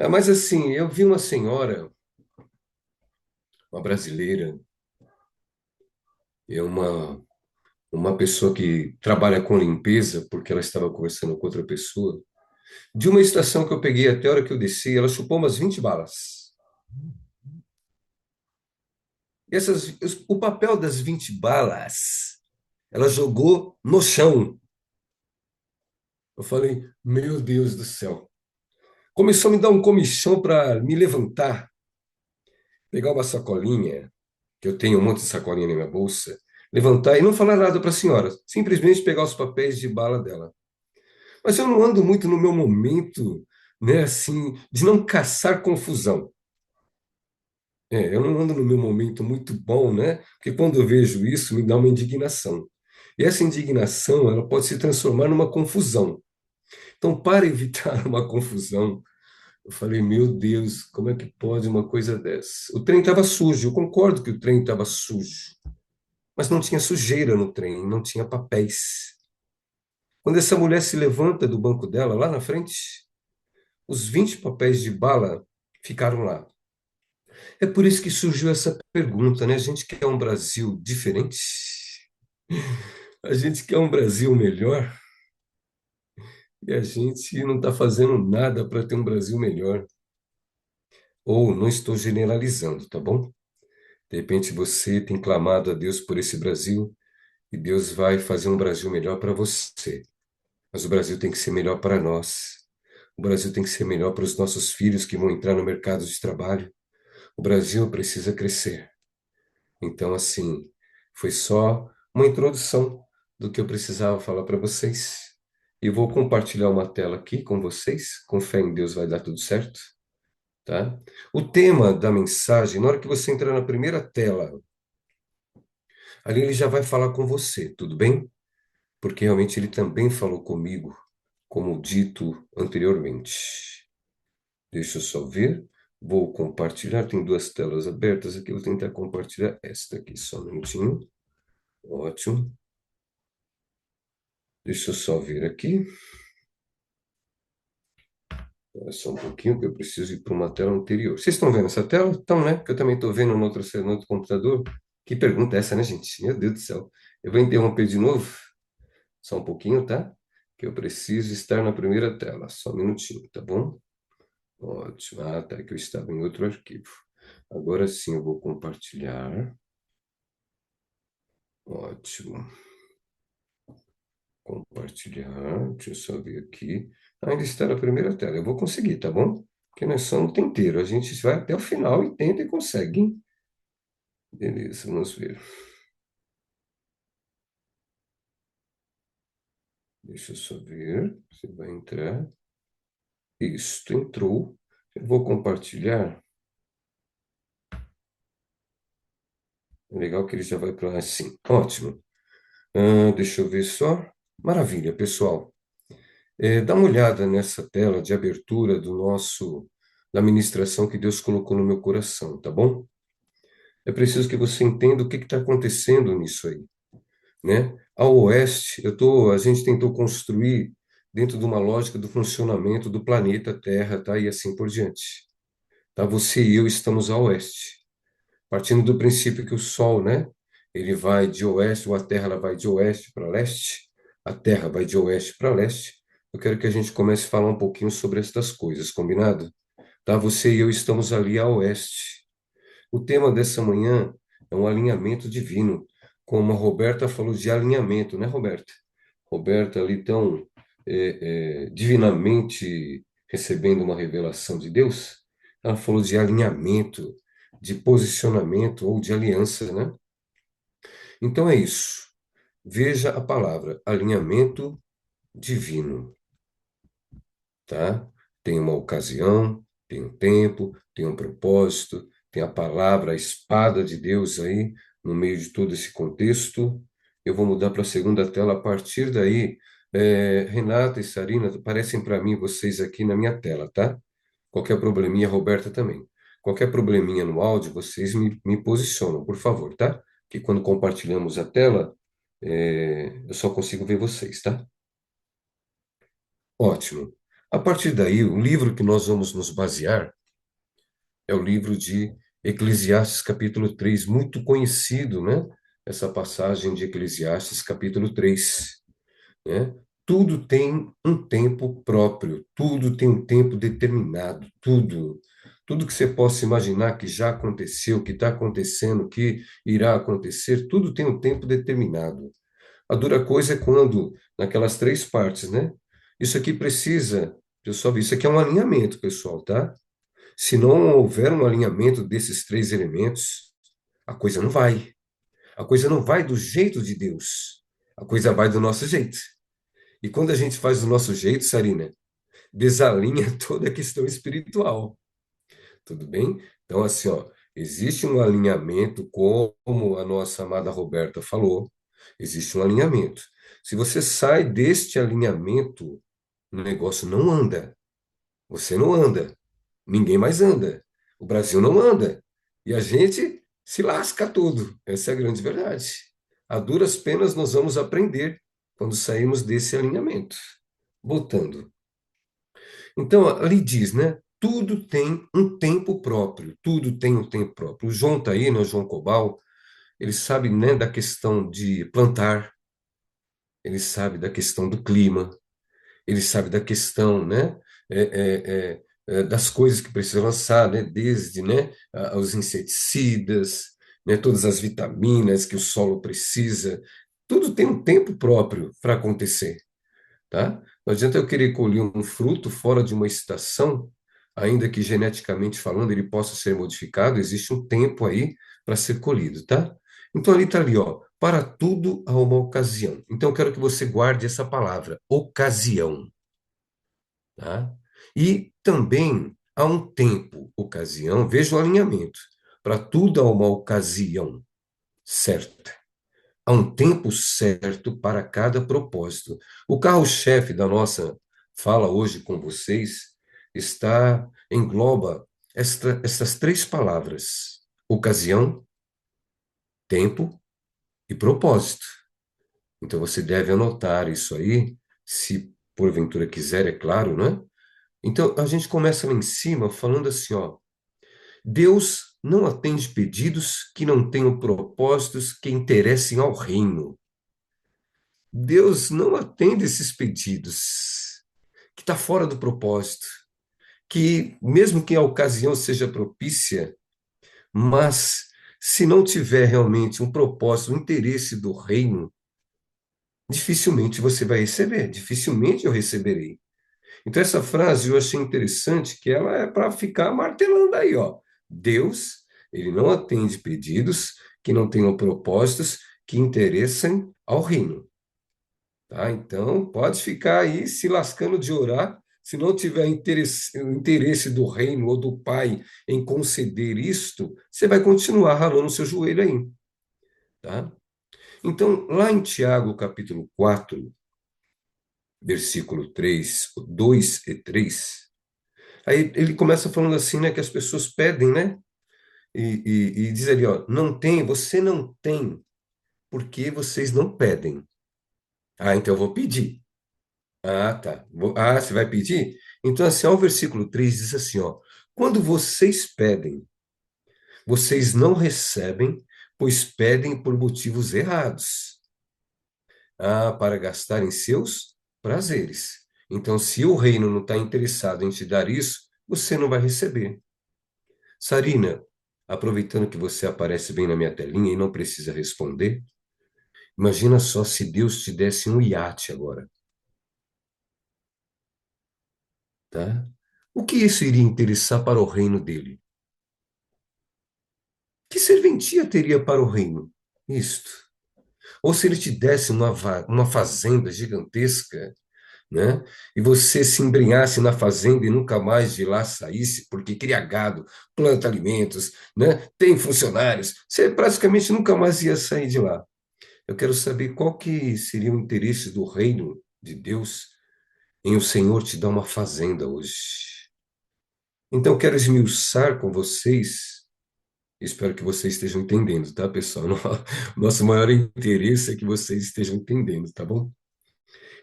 Mas assim, eu vi uma senhora, uma brasileira, é uma pessoa que trabalha com limpeza, porque ela estava conversando com outra pessoa, de uma estação que eu peguei até a hora que eu desci, ela chupou umas 20 balas. O papel das 20 balas, ela jogou no chão. Eu falei, meu Deus do céu. Começou a me dar um comichão para me levantar, pegar uma sacolinha, que eu tenho um monte de sacolinha na minha bolsa, levantar e não falar nada para a senhora, simplesmente pegar os papéis de bala dela. Mas eu não ando muito no meu momento, né, assim, de não caçar confusão. Eu não ando no meu momento muito bom, né? Porque quando eu vejo isso, me dá uma indignação. E essa indignação, ela pode se transformar numa confusão. Então, para evitar uma confusão, eu falei, meu Deus, como é que pode uma coisa dessa? O trem estava sujo, eu concordo que o trem estava sujo, mas não tinha sujeira no trem, não tinha papéis. Quando essa mulher se levanta do banco dela, lá na frente, os 20 papéis de bala ficaram lá. É por isso que surgiu essa pergunta, né? A gente quer um Brasil diferente? A gente quer um Brasil melhor? E a gente não está fazendo nada para ter um Brasil melhor. Ou não estou generalizando, tá bom? De repente você tem clamado a Deus por esse Brasil e Deus vai fazer um Brasil melhor para você. Mas o Brasil tem que ser melhor para nós. O Brasil tem que ser melhor para os nossos filhos que vão entrar no mercado de trabalho. O Brasil precisa crescer. Então, assim, foi só uma introdução do que eu precisava falar para vocês. E vou compartilhar uma tela aqui com vocês. Com fé em Deus vai dar tudo certo, tá? O tema da mensagem, na hora que você entrar na primeira tela, ali ele já vai falar com você, tudo bem? Porque realmente ele também falou comigo, como dito anteriormente. Deixa eu só ver. Vou compartilhar. Tem duas telas abertas aqui. Vou tentar compartilhar esta aqui. Só um minutinho. Ótimo. Deixa eu só ver aqui. É só um pouquinho que eu preciso ir para uma tela anterior. Vocês estão vendo essa tela? Estão, né? Que eu também estou vendo no outro computador. Que pergunta é essa, né, gente? Meu Deus do céu. Eu vou interromper de novo. Só um pouquinho, tá? Que eu preciso estar na primeira tela. Só um minutinho, tá bom? Ótimo. Ah, tá. Que eu estava em outro arquivo. Agora sim eu vou compartilhar. Ótimo. Compartilhar. Deixa eu só ver aqui. Ainda está na primeira tela. Eu vou conseguir, tá bom? Porque nós somos tenteiro. A gente vai até o final e tenta e consegue, hein? Beleza, vamos ver. Deixa eu só ver. Você vai entrar. Isto entrou. Eu vou compartilhar. É legal que ele já vai para lá assim. Ótimo. Deixa eu ver só. Maravilha, pessoal. Dá uma olhada nessa tela de abertura da ministração que Deus colocou no meu coração, tá bom? É preciso que você entenda o que está acontecendo nisso aí, né? Ao oeste, a gente tentou construir dentro de uma lógica do funcionamento do planeta Terra, tá? E assim por diante. Tá? Você e eu estamos ao oeste, partindo do princípio que o Sol, né? Ele vai de oeste, ou a Terra ela vai de oeste para leste, a Terra vai de oeste para leste. Eu quero que a gente comece a falar um pouquinho sobre estas coisas, combinado? Tá? Você e eu estamos ali a oeste. O tema dessa manhã é um alinhamento divino, como a Roberta falou de alinhamento, né, Roberta? Roberta ali tão divinamente recebendo uma revelação de Deus, ela falou de alinhamento, de posicionamento ou de aliança, né? Então é isso. Veja a palavra alinhamento divino, tá? Tem uma ocasião, tem um tempo, tem um propósito, tem a palavra, a espada de Deus aí no meio de todo esse contexto. Eu vou mudar para a segunda tela. A partir daí, Renata e Sarina, aparecem para mim vocês aqui na minha tela, tá? Qualquer probleminha, Roberta também. Qualquer probleminha no áudio, vocês me posicionam, por favor, tá? Que quando compartilhamos a tela, eu só consigo ver vocês, tá? Ótimo. A partir daí, o livro que nós vamos nos basear é o livro de Eclesiastes, capítulo 3, muito conhecido, né? Essa passagem de Eclesiastes, capítulo 3, né? Tudo tem um tempo próprio, tudo tem um tempo determinado, tudo. Tudo que você possa imaginar que já aconteceu, que está acontecendo, que irá acontecer, tudo tem um tempo determinado. A dura coisa é quando, naquelas três partes, né? Isso aqui precisa, pessoal, isso aqui é um alinhamento, pessoal, tá? Se não houver um alinhamento desses três elementos, a coisa não vai. A coisa não vai do jeito de Deus. A coisa vai do nosso jeito. E quando a gente faz do nosso jeito, Sarina, desalinha toda a questão espiritual. Tudo bem? Então, assim, ó, existe um alinhamento, como a nossa amada Roberta falou, existe um alinhamento. Se você sai deste alinhamento, o negócio não anda. Você não anda. Ninguém mais anda. O Brasil não anda. E a gente se lasca tudo. Essa é a grande verdade. A duras penas nós vamos aprender quando sairmos desse alinhamento. Voltando. Então, ali diz, né? Tudo tem um tempo próprio, tudo tem um tempo próprio. O João está aí, né? O João Cobal, ele sabe, né, da questão de plantar, ele sabe da questão do clima, ele sabe da questão, né, das coisas que precisa lançar, né, desde, né, os inseticidas, né, todas as vitaminas que o solo precisa. Tudo tem um tempo próprio para acontecer, tá? Não adianta eu querer colher um fruto fora de uma estação, ainda que geneticamente falando ele possa ser modificado, existe um tempo aí para ser colhido, tá? Então ali está ali, ó, para tudo há uma ocasião. Então eu quero que você guarde essa palavra, ocasião, tá? E também há um tempo, ocasião, veja o alinhamento. Para tudo há uma ocasião certa. Há um tempo certo para cada propósito. O carro-chefe da nossa fala hoje com vocês engloba estas três palavras: ocasião, tempo e propósito. Então você deve anotar isso aí, se porventura quiser, é claro, né? Então a gente começa lá em cima falando assim, ó: Deus não atende pedidos que não tenham propósitos que interessem ao reino. Deus não atende esses pedidos, que está fora do propósito, que mesmo que a ocasião seja propícia, mas se não tiver realmente um propósito, um interesse do reino, dificilmente você vai receber, dificilmente eu receberei. Então essa frase eu achei interessante, que ela é para ficar martelando aí, ó. Deus, ele não atende pedidos que não tenham propósitos que interessem ao reino. Tá? Então, pode ficar aí se lascando de orar. Se não tiver interesse do reino ou do Pai em conceder isto, você vai continuar ralando o seu joelho aí. Tá? Então, lá em Tiago, capítulo 4, versículo 3, 2 e 3, aí ele começa falando assim, né, que as pessoas pedem, né? E diz ali, ó, não tem, você não tem, porque vocês não pedem. Ah, então eu vou pedir. Ah, tá. Ah, você vai pedir? Então, assim, ó, o versículo 3 diz assim, ó: quando vocês pedem, vocês não recebem, pois pedem por motivos errados. Ah, para gastar em seus prazeres. Então, se o reino não está interessado em te dar isso, você não vai receber. Sarina, aproveitando que você aparece bem na minha telinha e não precisa responder, imagina só se Deus te desse um iate agora, tá? O que isso iria interessar para o reino dele? Que serventia teria para o reino? Isto. Ou se ele te desse uma fazenda gigantesca, né? E você se embrenhasse na fazenda e nunca mais de lá saísse, porque cria gado, planta alimentos, né? Tem funcionários, você praticamente nunca mais ia sair de lá. Eu quero saber qual que seria o interesse do reino de Deus em o Senhor te dar uma fazenda hoje. Então, eu quero esmiuçar com vocês, espero que vocês estejam entendendo, tá, pessoal? Nosso maior interesse é que vocês estejam entendendo, tá bom?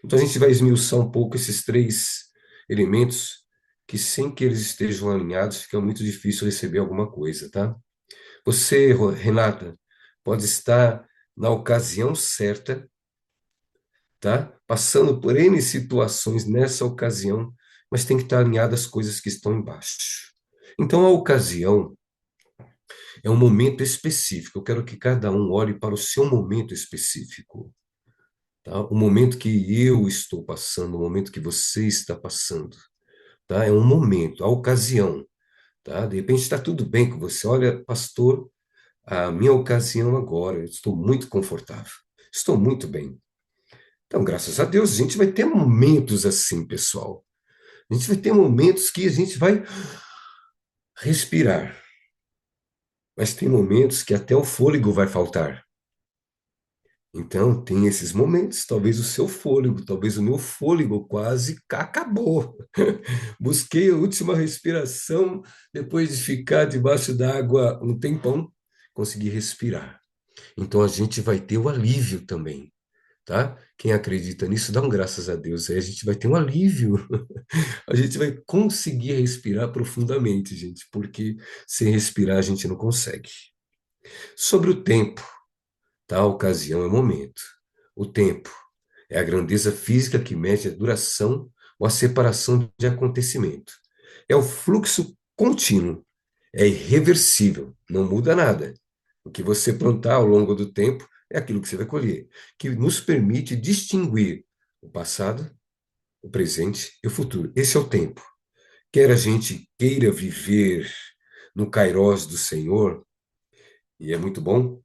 Então, a gente vai esmiuçar um pouco esses três elementos que, sem que eles estejam alinhados, fica muito difícil receber alguma coisa, tá? Você, Renata, pode estar na ocasião certa, tá? Passando por N situações nessa ocasião, mas tem que estar alinhado às coisas que estão embaixo. Então, a ocasião é um momento específico. Eu quero que cada um olhe para o seu momento específico, tá? O momento que eu estou passando, o momento que você está passando, tá? É um momento, a ocasião, tá? De repente está tudo bem com você. Olha, pastor, a minha ocasião agora, eu estou muito confortável, estou muito bem. Então, graças a Deus, a gente vai ter momentos assim, pessoal. A gente vai ter momentos que a gente vai respirar, mas tem momentos que até o fôlego vai faltar. Então, tem esses momentos, talvez o seu fôlego, talvez o meu fôlego quase acabou. Busquei a última respiração, depois de ficar debaixo d'água um tempão, consegui respirar. Então, a gente vai ter o alívio também, tá? Quem acredita nisso, dá um graças a Deus. Aí a gente vai ter um alívio. A gente vai conseguir respirar profundamente, gente, porque sem respirar a gente não consegue. Sobre o tempo, tá? A ocasião é o momento. O tempo é a grandeza física que mede a duração ou a separação de acontecimento. É o fluxo contínuo, é irreversível, não muda nada. O que você plantar ao longo do tempo é aquilo que você vai colher, que nos permite distinguir o passado, o presente e o futuro. Esse é o tempo. Quer a gente queira viver no kairós do Senhor, e é muito bom,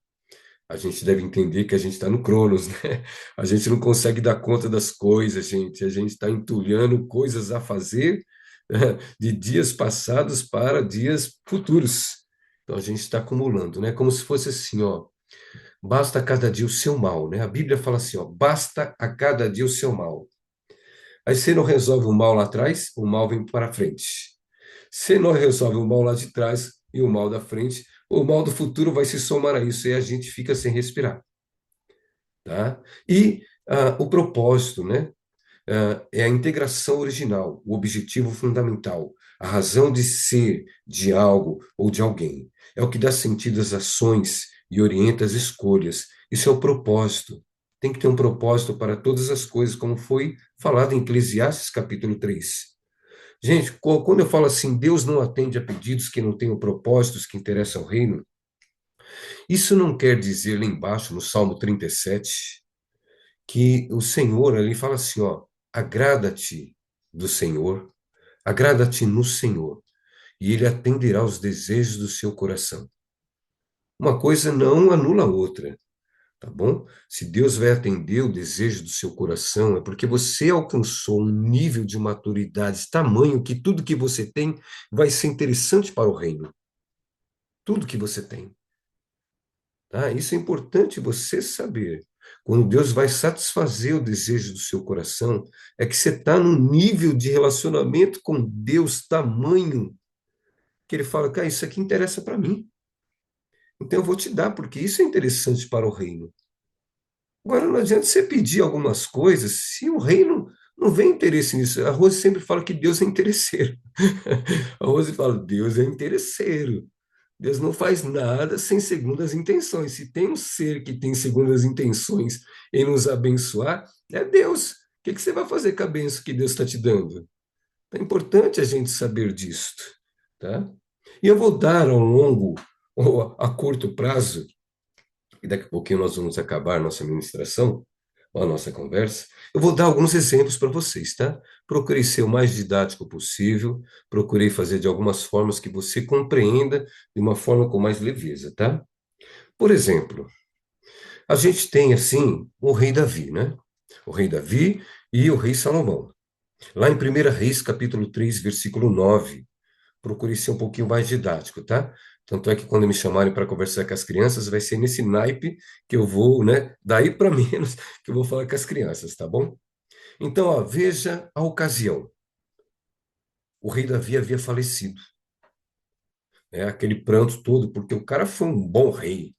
a gente deve entender que a gente está no Cronos, né? A gente não consegue dar conta das coisas, gente. A gente está entulhando coisas a fazer, né, de dias passados para dias futuros. Então a gente está acumulando, né? Como se fosse assim, ó. Basta a cada dia o seu mal, né? A Bíblia fala assim, ó. Basta a cada dia o seu mal. Aí você não resolve o mal lá atrás, o mal vem para frente. Você não resolve o mal lá de trás e o mal da frente, o mal do futuro vai se somar a isso e a gente fica sem respirar, tá? E o propósito, né? É a integração original, o objetivo fundamental, a razão de ser de algo ou de alguém. É o que dá sentido às ações e orienta as escolhas. Isso é o propósito. Tem que ter um propósito para todas as coisas, como foi falado em Eclesiastes capítulo 3. Gente, quando eu falo assim, Deus não atende a pedidos que não tenham propósitos que interessam ao reino, isso não quer dizer lá embaixo, no Salmo 37, que o Senhor, ele fala assim, ó, agrada-te do Senhor, agrada-te no Senhor, e ele atenderá os desejos do seu coração. Uma coisa não anula a outra, tá bom? Se Deus vai atender o desejo do seu coração, é porque você alcançou um nível de maturidade tamanho que tudo que você tem vai ser interessante para o reino. Tudo que você tem. Tá? Isso é importante você saber. Quando Deus vai satisfazer o desejo do seu coração, é que você está num nível de relacionamento com Deus tamanho que ele fala, cara, isso aqui interessa para mim. Então eu vou te dar, porque isso é interessante para o reino. Agora, não adianta você pedir algumas coisas se o reino não vê interesse nisso. A Rose sempre fala que Deus é interesseiro. A Rose fala, Deus é interesseiro. Deus não faz nada sem segundas intenções. Se tem um ser que tem segundas intenções em nos abençoar, é Deus. O que você vai fazer com a benção que Deus está te dando? É importante a gente saber disto, tá? E eu vou dar ao longo ou a curto prazo, e daqui a pouquinho nós vamos acabar nossa ministração, a nossa conversa, eu vou dar alguns exemplos para vocês, tá? Procurei ser o mais didático possível, procurei fazer de algumas formas que você compreenda de uma forma com mais leveza, tá? Por exemplo, A gente tem, assim, o rei Davi, né? O rei Davi e o rei Salomão. Lá em 1 Reis, capítulo 3, versículo 9, procure ser um pouquinho mais didático, tá? Tanto é que quando me chamarem para conversar com as crianças, vai ser nesse naipe que eu vou, né? Daí para menos que eu vou falar com as crianças, tá bom? Então, ó, veja a ocasião. O rei Davi havia falecido, né? Aquele pranto todo, porque o cara foi um bom rei.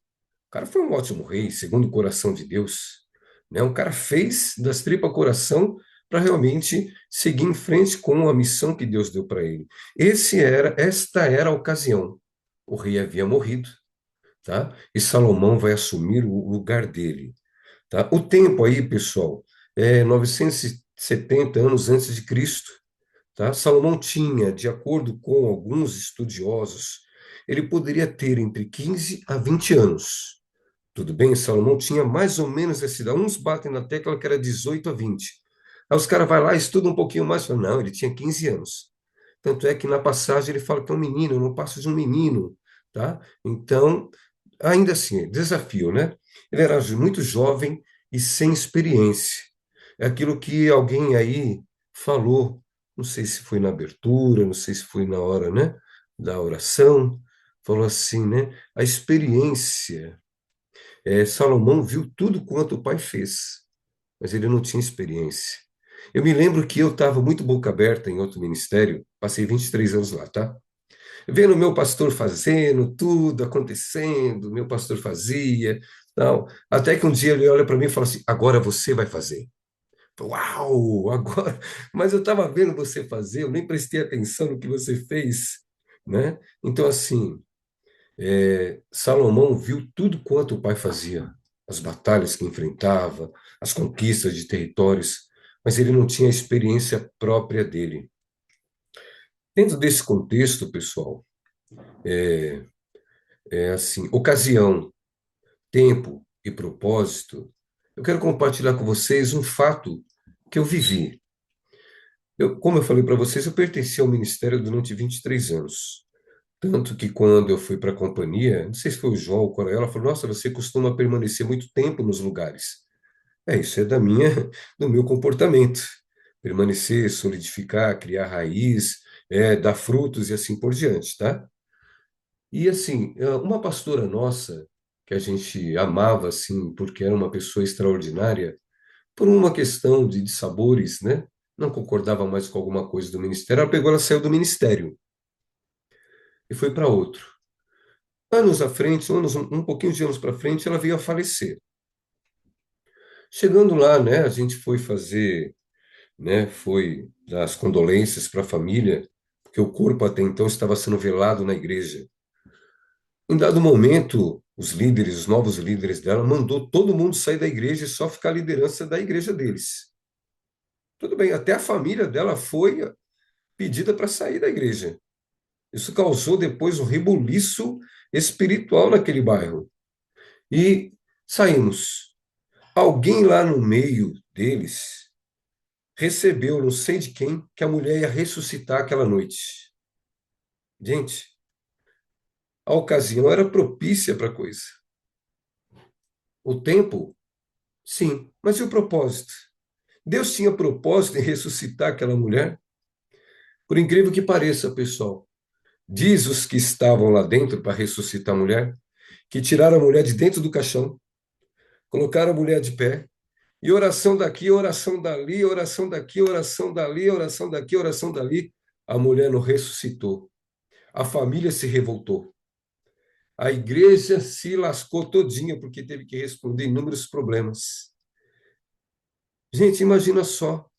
O cara foi um ótimo rei, segundo o coração de Deus, né? O cara fez das tripas coração para realmente seguir em frente com a missão que Deus deu para ele. Esta era a ocasião. O rei havia morrido, tá? E Salomão vai assumir o lugar dele, tá? O tempo aí, pessoal, é 970 anos antes de Cristo, tá? Salomão tinha, de acordo com alguns estudiosos, ele poderia ter entre 15 a 20 anos. Tudo bem? Salomão tinha mais ou menos essa idade. Uns batem na tecla que era 18 a 20. Aí os caras vão lá, estudam um pouquinho mais, falam, não, ele tinha 15 anos. Tanto é que na passagem ele fala que é um menino, eu não passo de um menino, tá? Então, ainda assim, desafio, né? Ele era muito jovem e sem experiência. É aquilo que alguém aí falou, não sei se foi na abertura, não sei se foi na hora, né, da oração, falou assim, né? A experiência Salomão viu tudo quanto o pai fez, mas ele não tinha experiência. Eu me lembro que eu estava muito boca aberta em outro ministério, passei 23 anos lá, tá? Vendo meu pastor fazendo, tudo acontecendo, meu pastor fazia, tal. Até que um dia ele olha para mim e fala assim: agora você vai fazer. Uau, agora. Mas eu estava vendo você fazer, eu nem prestei atenção no que você fez, né? Então, assim, Salomão viu tudo quanto o pai fazia, as batalhas que enfrentava, as conquistas de territórios, mas ele não tinha a experiência própria dele. Dentro desse contexto, pessoal, é assim, ocasião, tempo e propósito, eu quero compartilhar com vocês um fato que eu vivi. Como eu falei para vocês, eu pertenci ao ministério durante 23 anos. Tanto que quando eu fui para a companhia, não sei se foi o João ou o Coronel, ela falou: Nossa, você costuma permanecer muito tempo nos lugares. Isso é do meu comportamento. Permanecer, solidificar, criar raiz, dar frutos e assim por diante, tá? E assim, uma pastora nossa, que a gente amava assim, porque era uma pessoa extraordinária, por uma questão de sabores, né? Não concordava mais com alguma coisa do ministério, ela saiu do ministério e foi para outro. Anos à frente, um pouquinho de anos para frente, ela veio a falecer. Chegando lá, né, a gente foi fazer, né, foi dar as condolências para a família, porque o corpo até então estava sendo velado na igreja. Em dado momento, os líderes, os novos líderes dela, mandou todo mundo sair da igreja e só ficar a liderança da igreja deles. Tudo bem, até a família dela foi pedida para sair da igreja. Isso causou depois um rebuliço espiritual naquele bairro. E saímos. Alguém lá no meio deles recebeu, não sei de quem, que a mulher ia ressuscitar aquela noite. Gente, a ocasião era propícia para a coisa. O tempo, sim, mas e o propósito? Deus tinha propósito em ressuscitar aquela mulher? Por incrível que pareça, pessoal, diz os que estavam lá dentro para ressuscitar a mulher, que tiraram a mulher de dentro do caixão, colocaram a mulher de pé, e oração daqui, oração dali, oração daqui, oração dali, oração daqui, oração dali. A mulher não ressuscitou. A família se revoltou. A igreja se lascou todinha porque teve que responder inúmeros problemas. Gente, imagina só.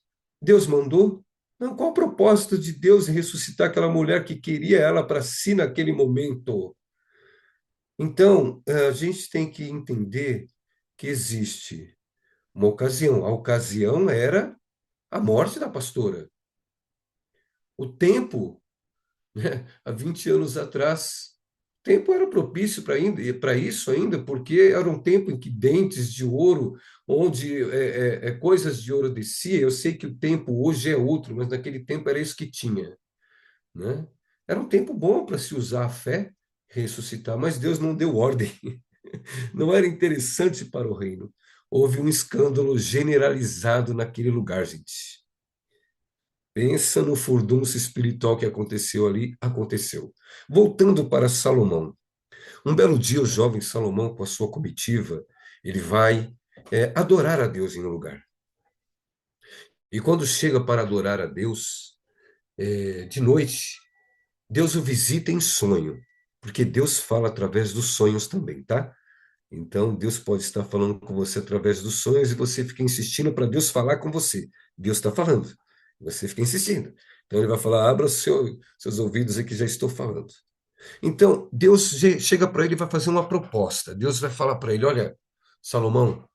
Deus mandou? Não, qual o propósito de Deus em ressuscitar aquela mulher que queria ela para si naquele momento? Então, a gente tem que entender que existe uma ocasião. A ocasião era a morte da pastora. O tempo, né, há 20 anos atrás, o tempo era propício para isso ainda, porque era um tempo em que dentes de ouro, onde coisas de ouro descia. Eu sei que o tempo hoje é outro, mas naquele tempo era isso que tinha, né? Era um tempo bom para se usar a fé, ressuscitar, mas Deus não deu ordem. Não era interessante para o reino. Houve um escândalo generalizado naquele lugar, gente. Pensa no furdunço espiritual que aconteceu ali, aconteceu. Voltando para Salomão. Um belo dia, o jovem Salomão, com a sua comitiva, ele vai adorar a Deus em um lugar. E quando chega para adorar a Deus, de noite, Deus o visita em sonho, porque Deus fala através dos sonhos também, tá? Então, Deus pode estar falando com você através dos sonhos e você fica insistindo para Deus falar com você. Deus está falando, você fica insistindo. Então, ele vai falar: abra seus ouvidos aqui, já estou falando. Então, Deus chega para ele e vai fazer uma proposta. Deus vai falar para ele: olha, Salomão,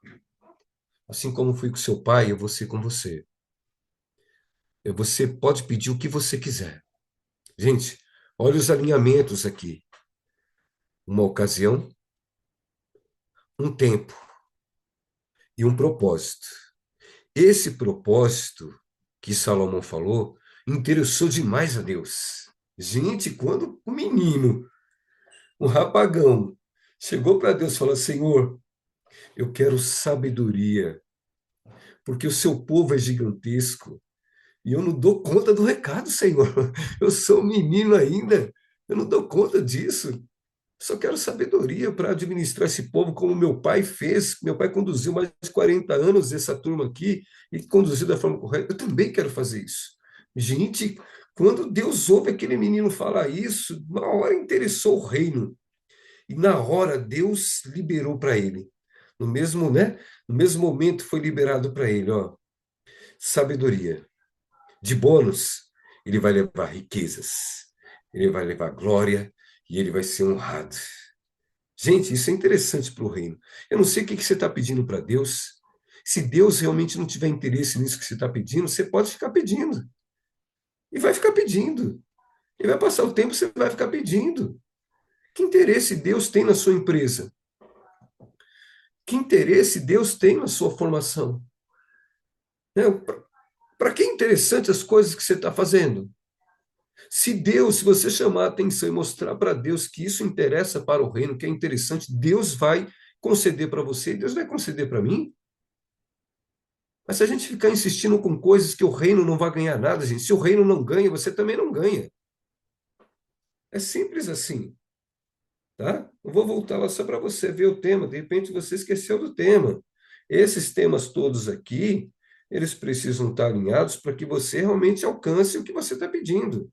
assim como fui com seu pai, eu vou ser com você. Você pode pedir o que você quiser. Gente, olha os alinhamentos aqui. Uma ocasião, um tempo e um propósito. Esse propósito que Salomão falou interessou demais a Deus. Gente, quando o menino, o rapagão, chegou para Deus e falou: Senhor, eu quero sabedoria, porque o seu povo é gigantesco e eu não dou conta do recado, Senhor. Eu sou um menino ainda, eu não dou conta disso. Só quero sabedoria para administrar esse povo como meu pai fez. Meu pai conduziu mais de 40 anos essa turma aqui e conduziu da forma correta. Eu também quero fazer isso. Gente, quando Deus ouve aquele menino falar isso, na hora interessou o reino. E na hora Deus liberou para ele. No mesmo, né? No mesmo momento foi liberado para ele, ó, sabedoria. De bônus, ele vai levar riquezas. Ele vai levar glória e ele vai ser honrado. Gente, isso é interessante para o reino. Eu não sei o que você está pedindo para Deus. Se Deus realmente não tiver interesse nisso que você está pedindo, você pode ficar pedindo. E vai ficar pedindo. E vai passar o tempo, você vai ficar pedindo. Que interesse Deus tem na sua empresa? Que interesse Deus tem na sua formação? Né? Para que é interessante as coisas que você está fazendo? Se você chamar a atenção e mostrar para Deus que isso interessa para o reino, que é interessante, Deus vai conceder para você e Deus vai conceder para mim. Mas se a gente ficar insistindo com coisas que o reino não vai ganhar nada, gente, se o reino não ganha, você também não ganha. É simples assim, tá? Eu vou voltar lá só para você ver o tema, de repente você esqueceu do tema. Esses temas todos aqui, eles precisam estar alinhados para que você realmente alcance o que você está pedindo.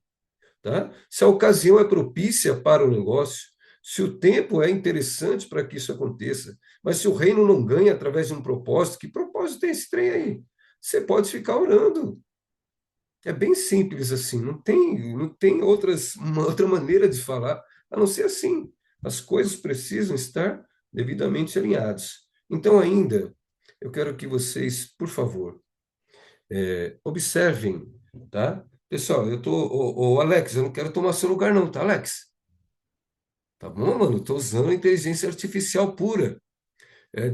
Tá? Se a ocasião é propícia para o negócio, se o tempo é interessante para que isso aconteça, mas se o reino não ganha através de um propósito, que propósito tem esse trem aí? Você pode ficar orando. É bem simples assim, não tem uma outra maneira de falar, a não ser assim. As coisas precisam estar devidamente alinhadas. Então, ainda, eu quero que vocês, por favor, observem, tá? Pessoal, Alex, eu não quero tomar seu lugar não, tá, Alex? Tá bom, mano? Estou usando a inteligência artificial pura.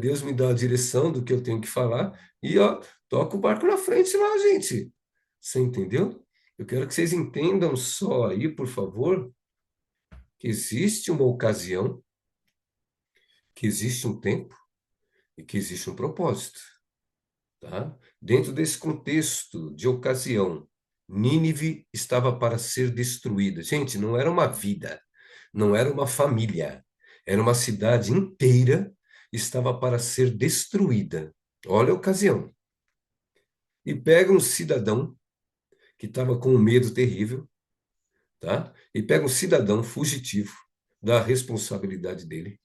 Deus me dá a direção do que eu tenho que falar e, ó, toca o barco na frente lá, gente. Você entendeu? Eu quero que vocês entendam só aí, por favor, que existe uma ocasião, que existe um tempo e que existe um propósito. Tá? Dentro desse contexto de ocasião, Nínive estava para ser destruída. Gente, não era uma vida, não era uma família, era uma cidade inteira estava para ser destruída. Olha a ocasião. E pega um cidadão que estava com um medo terrível, tá? E pega um cidadão fugitivo da responsabilidade dele,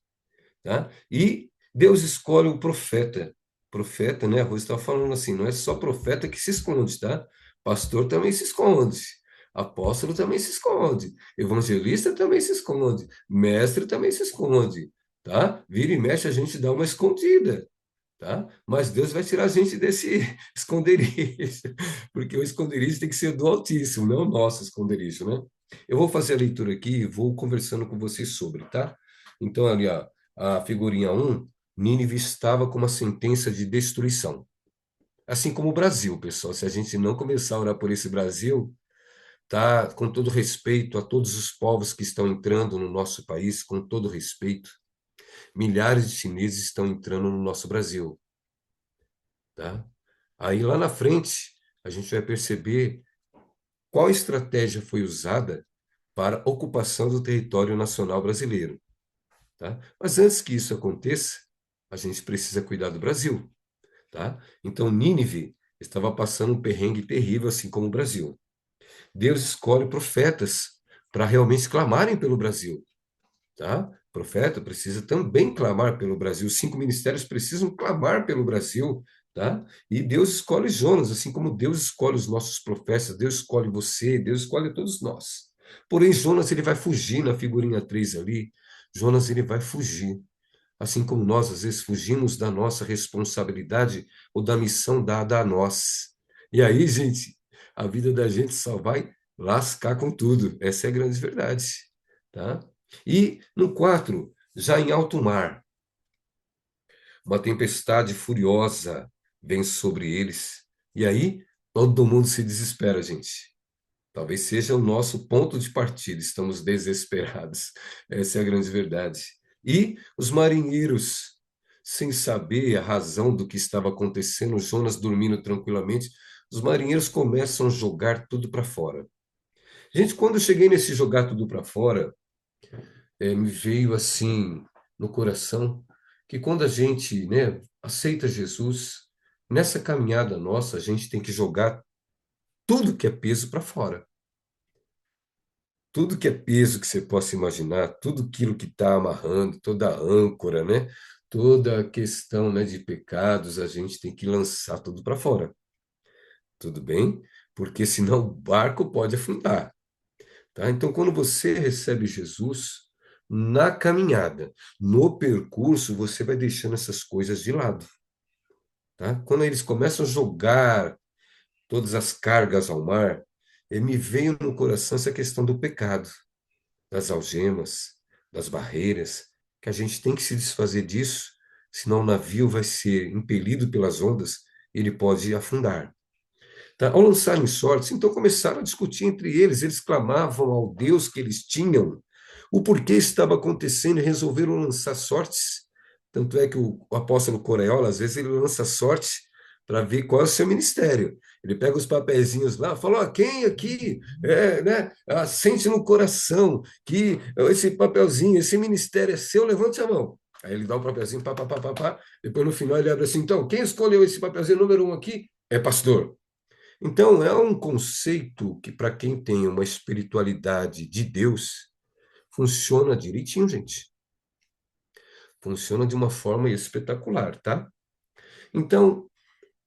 tá? E Deus escolhe o profeta. Profeta, né? A Rose estava falando assim, não é só profeta que se esconde, tá? Pastor também se esconde. Apóstolo também se esconde. Evangelista também se esconde. Mestre também se esconde, tá? Vira e mexe, a gente dá uma escondida, tá? Mas Deus vai tirar a gente desse esconderijo, porque o esconderijo tem que ser do Altíssimo, não o nosso esconderijo, né? Eu vou fazer a leitura aqui e vou conversando com vocês sobre, tá? Então, ali, ó, a figurinha 1, Nínive estava com uma sentença de destruição. Assim como o Brasil, pessoal. Se a gente não começar a orar por esse Brasil, tá? Com todo respeito a todos os povos que estão entrando no nosso país, com todo respeito, Milhares de chineses estão entrando no nosso Brasil, tá? Aí lá na frente, a gente vai perceber qual estratégia foi usada para a ocupação do território nacional brasileiro, tá? Mas antes que isso aconteça, a gente precisa cuidar do Brasil, tá? Então, Nínive estava passando um perrengue terrível, assim como o Brasil. Deus escolhe profetas para realmente clamarem pelo Brasil, tá? O profeta precisa também clamar pelo Brasil. Os 5 ministérios precisam clamar pelo Brasil, tá? E Deus escolhe Jonas, assim como Deus escolhe os nossos profetas, Deus escolhe você, Deus escolhe todos nós. Porém, Jonas ele vai fugir na figurinha 3 ali. Jonas ele vai fugir. Assim como nós, às vezes, fugimos da nossa responsabilidade ou da missão dada a nós. E aí, gente, a vida da gente só vai lascar com tudo. Essa é a grande verdade, tá? E no 4, já em alto mar, uma tempestade furiosa vem sobre eles. E aí, todo mundo se desespera, gente. Talvez seja o nosso ponto de partida, estamos desesperados. Essa é a grande verdade. E os marinheiros, sem saber a razão do que estava acontecendo, Jonas dormindo tranquilamente, os marinheiros começam a jogar tudo para fora. Gente, quando eu cheguei nesse jogar tudo para fora, me veio assim no coração que quando a gente, né, aceita Jesus, nessa caminhada nossa, a gente tem que jogar tudo que é peso para fora. Tudo que é peso que você possa imaginar, tudo aquilo que está amarrando, toda a âncora, né? Toda a questão, né, de pecados, a gente tem que lançar tudo para fora. Tudo bem? Porque senão o barco pode afundar, tá? Então, quando você recebe Jesus, na caminhada, no percurso, você vai deixando essas coisas de lado, tá? Quando eles começam a jogar todas as cargas ao mar, me veio no coração essa questão do pecado, das algemas, das barreiras, que a gente tem que se desfazer disso, senão o navio vai ser impelido pelas ondas e ele pode afundar. Tá? Ao lançarem sortes, então começaram a discutir entre eles clamavam ao Deus que eles tinham o porquê estava acontecendo e resolveram lançar sortes. Tanto é que o apóstolo Coreola, às vezes, ele lança sorte para ver qual é o seu ministério. Ele pega os papeizinhos lá, fala: ó, quem aqui né, sente no coração que esse papelzinho, esse ministério é seu, levante a mão. Aí ele dá o papelzinho, pá, pá, pá, pá, pá. Depois no final ele abre assim: então, quem escolheu esse papelzinho número 1 aqui é pastor. Então, é um conceito que, para quem tem uma espiritualidade de Deus, funciona direitinho, gente. Funciona de uma forma espetacular, tá? Então,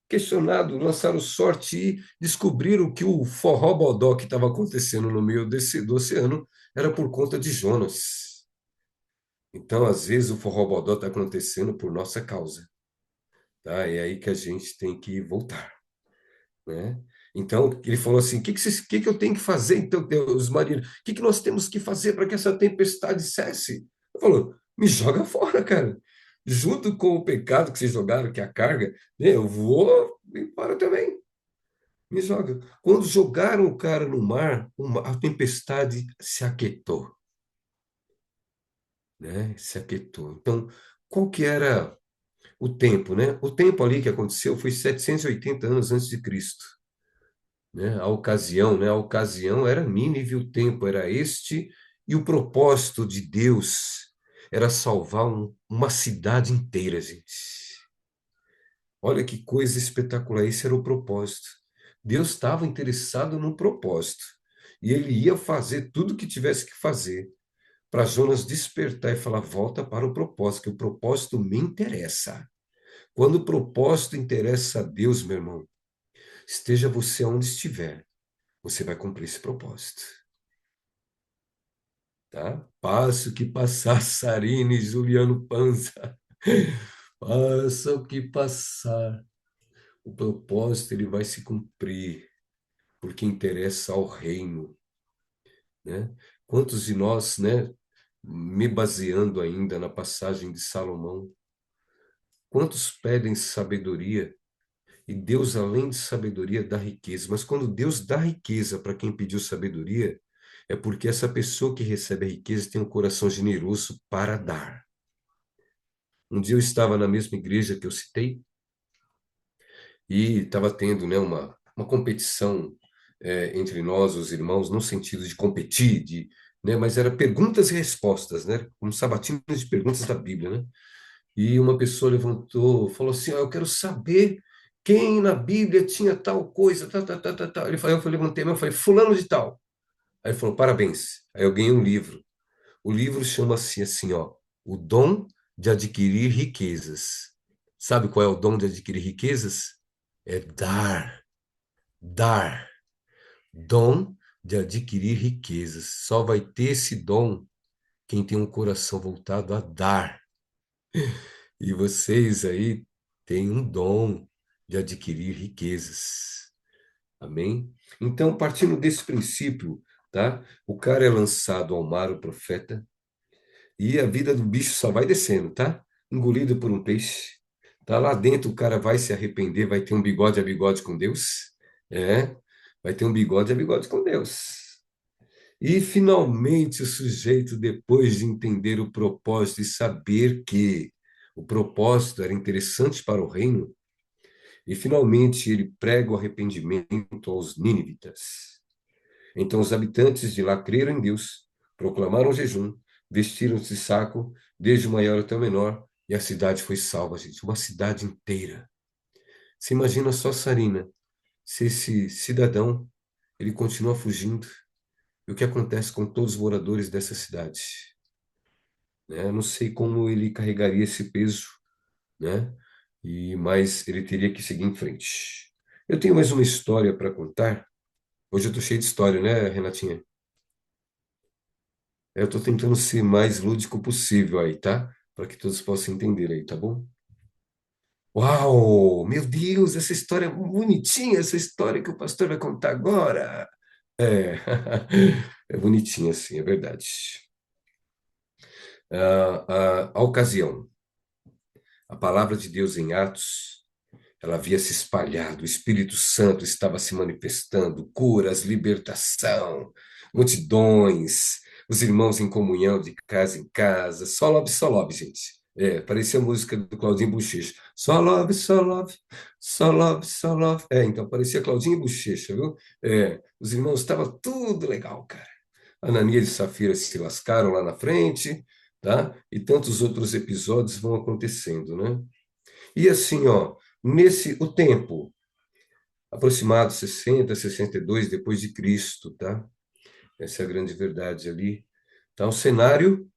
questionado, lançaram sorte e descobriram que o forró-bodó que estava acontecendo no meio do oceano era por conta de Jonas. Então, às vezes, o forró-bodó está acontecendo por nossa causa, tá? É aí que a gente tem que voltar, né? Então, ele falou assim: que eu tenho que fazer, então, os marinheiros? Que nós temos que fazer para que essa tempestade cesse? Ele falou: me joga fora, cara. Junto com o pecado que vocês jogaram, que é a carga, né, eu vou embora também. Me joga. Quando jogaram o cara no mar, a tempestade se aquietou, né? Se aquietou. Então, qual que era o tempo, né? O tempo ali que aconteceu foi 780 anos antes de Cristo. Né? A ocasião, né? A ocasião era Nínive, o tempo era este, e o propósito de Deus era salvar uma cidade inteira, gente. Olha que coisa espetacular, esse era o propósito. Deus estava interessado no propósito, e ele ia fazer tudo o que tivesse que fazer para Jonas despertar e falar: volta para o propósito, que o propósito me interessa. Quando o propósito interessa a Deus, meu irmão, esteja você onde estiver, você vai cumprir esse propósito, tá? Passa o que passar, Sarine, Juliano Panza. Passa o que passar, o propósito ele vai se cumprir, porque interessa ao reino, né? Quantos de nós, né, me baseando ainda na passagem de Salomão, quantos pedem sabedoria e Deus, além de sabedoria, dá riqueza. Mas quando Deus dá riqueza para quem pediu sabedoria, é porque essa pessoa que recebe a riqueza tem um coração generoso para dar. Um dia eu estava na mesma igreja que eu citei e estava tendo, né, uma competição entre nós, os irmãos, no sentido de competir, né, mas era perguntas e respostas, né, como sabatinas de perguntas da Bíblia, né? E uma pessoa levantou, falou assim: "Ó, eu quero saber quem na Bíblia tinha tal coisa, tal, tal, tal, tal, tal." Ele falou, eu levantei a mão e falei: "Fulano de tal." Aí ele falou: "Parabéns." Aí eu ganhei um livro. O livro chama-se assim, ó, O Dom de Adquirir Riquezas. Sabe qual é o dom de adquirir riquezas? É dar, dar. Dom de adquirir riquezas. Só vai ter esse dom quem tem um coração voltado a dar. E vocês aí têm um dom de adquirir riquezas. Amém? Então, partindo desse princípio, tá? O cara é lançado ao mar, o profeta, e a vida do bicho só vai descendo, tá? Engolido por um peixe. Tá lá dentro, o cara vai se arrepender, vai ter um bigode a bigode com Deus. É, vai ter um bigode a bigode com Deus. E finalmente o sujeito, depois de entender o propósito e saber que o propósito era interessante para o reino, e finalmente ele prega o arrependimento aos nínivitas. Então os habitantes de lá creram em Deus, proclamaram jejum, vestiram-se de saco, desde o maior até o menor, e a cidade foi salva, gente, uma cidade inteira. Você imagina só, Sarina, se esse cidadão, ele continua fugindo, e o que acontece com todos os moradores dessa cidade? Né? Eu não sei como ele carregaria esse peso, né? Mas ele teria que seguir em frente. Eu tenho mais uma história para contar. Hoje eu estou cheio de história, né, Renatinha? Eu estou tentando ser mais lúdico possível aí, tá? Para que todos possam entender aí, tá bom? Uau! Meu Deus, essa história é bonitinha, essa história que o pastor vai contar agora. É, é bonitinha, sim, é verdade. A ocasião, a palavra de Deus em Atos, ela havia se espalhado, o Espírito Santo estava se manifestando, curas, libertação, multidões, os irmãos em comunhão de casa em casa, só love, gente. É, parecia a música do Claudinho Bochecha. Só love, só love, só love, só love. É, então parecia Claudinho Bochecha, viu? É, os irmãos estavam tudo legal, cara. Ananias e Safira se lascaram lá na frente, tá? E tantos outros episódios vão acontecendo, né? E assim, ó, o tempo aproximado 62 depois de Cristo, tá? Essa é a grande verdade ali. Tá o cenário,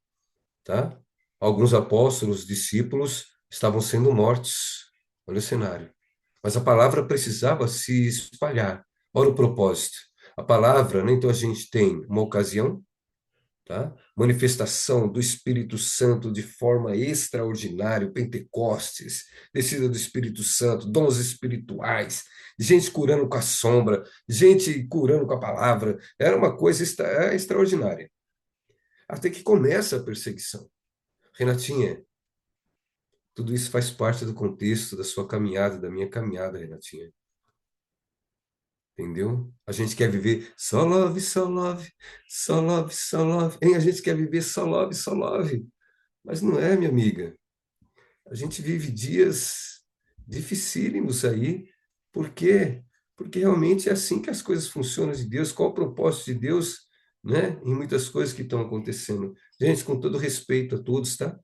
tá? Alguns apóstolos, discípulos estavam sendo mortos. Olha o cenário. Mas a palavra precisava se espalhar. Olha o propósito. A palavra, né? Então a gente tem uma ocasião, tá? Manifestação do Espírito Santo de forma extraordinária, Pentecostes, descida do Espírito Santo, dons espirituais, gente curando com a sombra, gente curando com a palavra. Era uma coisa extraordinária. Até que começa a perseguição. Renatinha, tudo isso faz parte do contexto da sua caminhada, da minha caminhada, Renatinha. Entendeu? A gente quer viver só love, só love, só love, só love. Hein? A gente quer viver só love, só love. Mas não é, minha amiga. A gente vive dias dificílimos aí. Por quê? Porque realmente é assim que as coisas funcionam de Deus. Qual o propósito de Deus, né? Em muitas coisas que estão acontecendo. Gente, com todo respeito a todos, tá?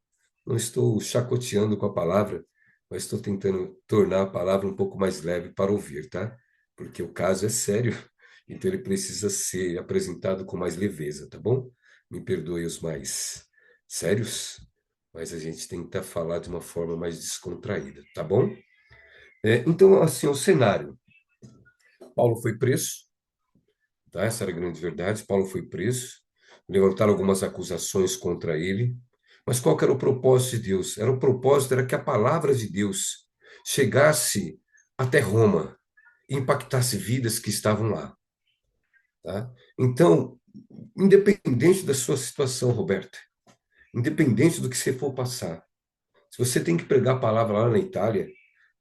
Não estou chacoteando com a palavra, mas estou tentando tornar a palavra um pouco mais leve para ouvir, tá? Porque o caso é sério, então ele precisa ser apresentado com mais leveza, tá bom? Me perdoe os mais sérios, mas a gente tenta falar de uma forma mais descontraída, tá bom? Então, assim, o cenário. Paulo foi preso, tá? Essa era a grande verdade. Paulo foi preso, levantaram algumas acusações contra ele, mas qual que era o propósito de Deus? O propósito era que a palavra de Deus chegasse até Roma e impactasse vidas que estavam lá, tá? Então, independente da sua situação, Roberta, independente do que você for passar, se você tem que pregar a palavra lá na Itália,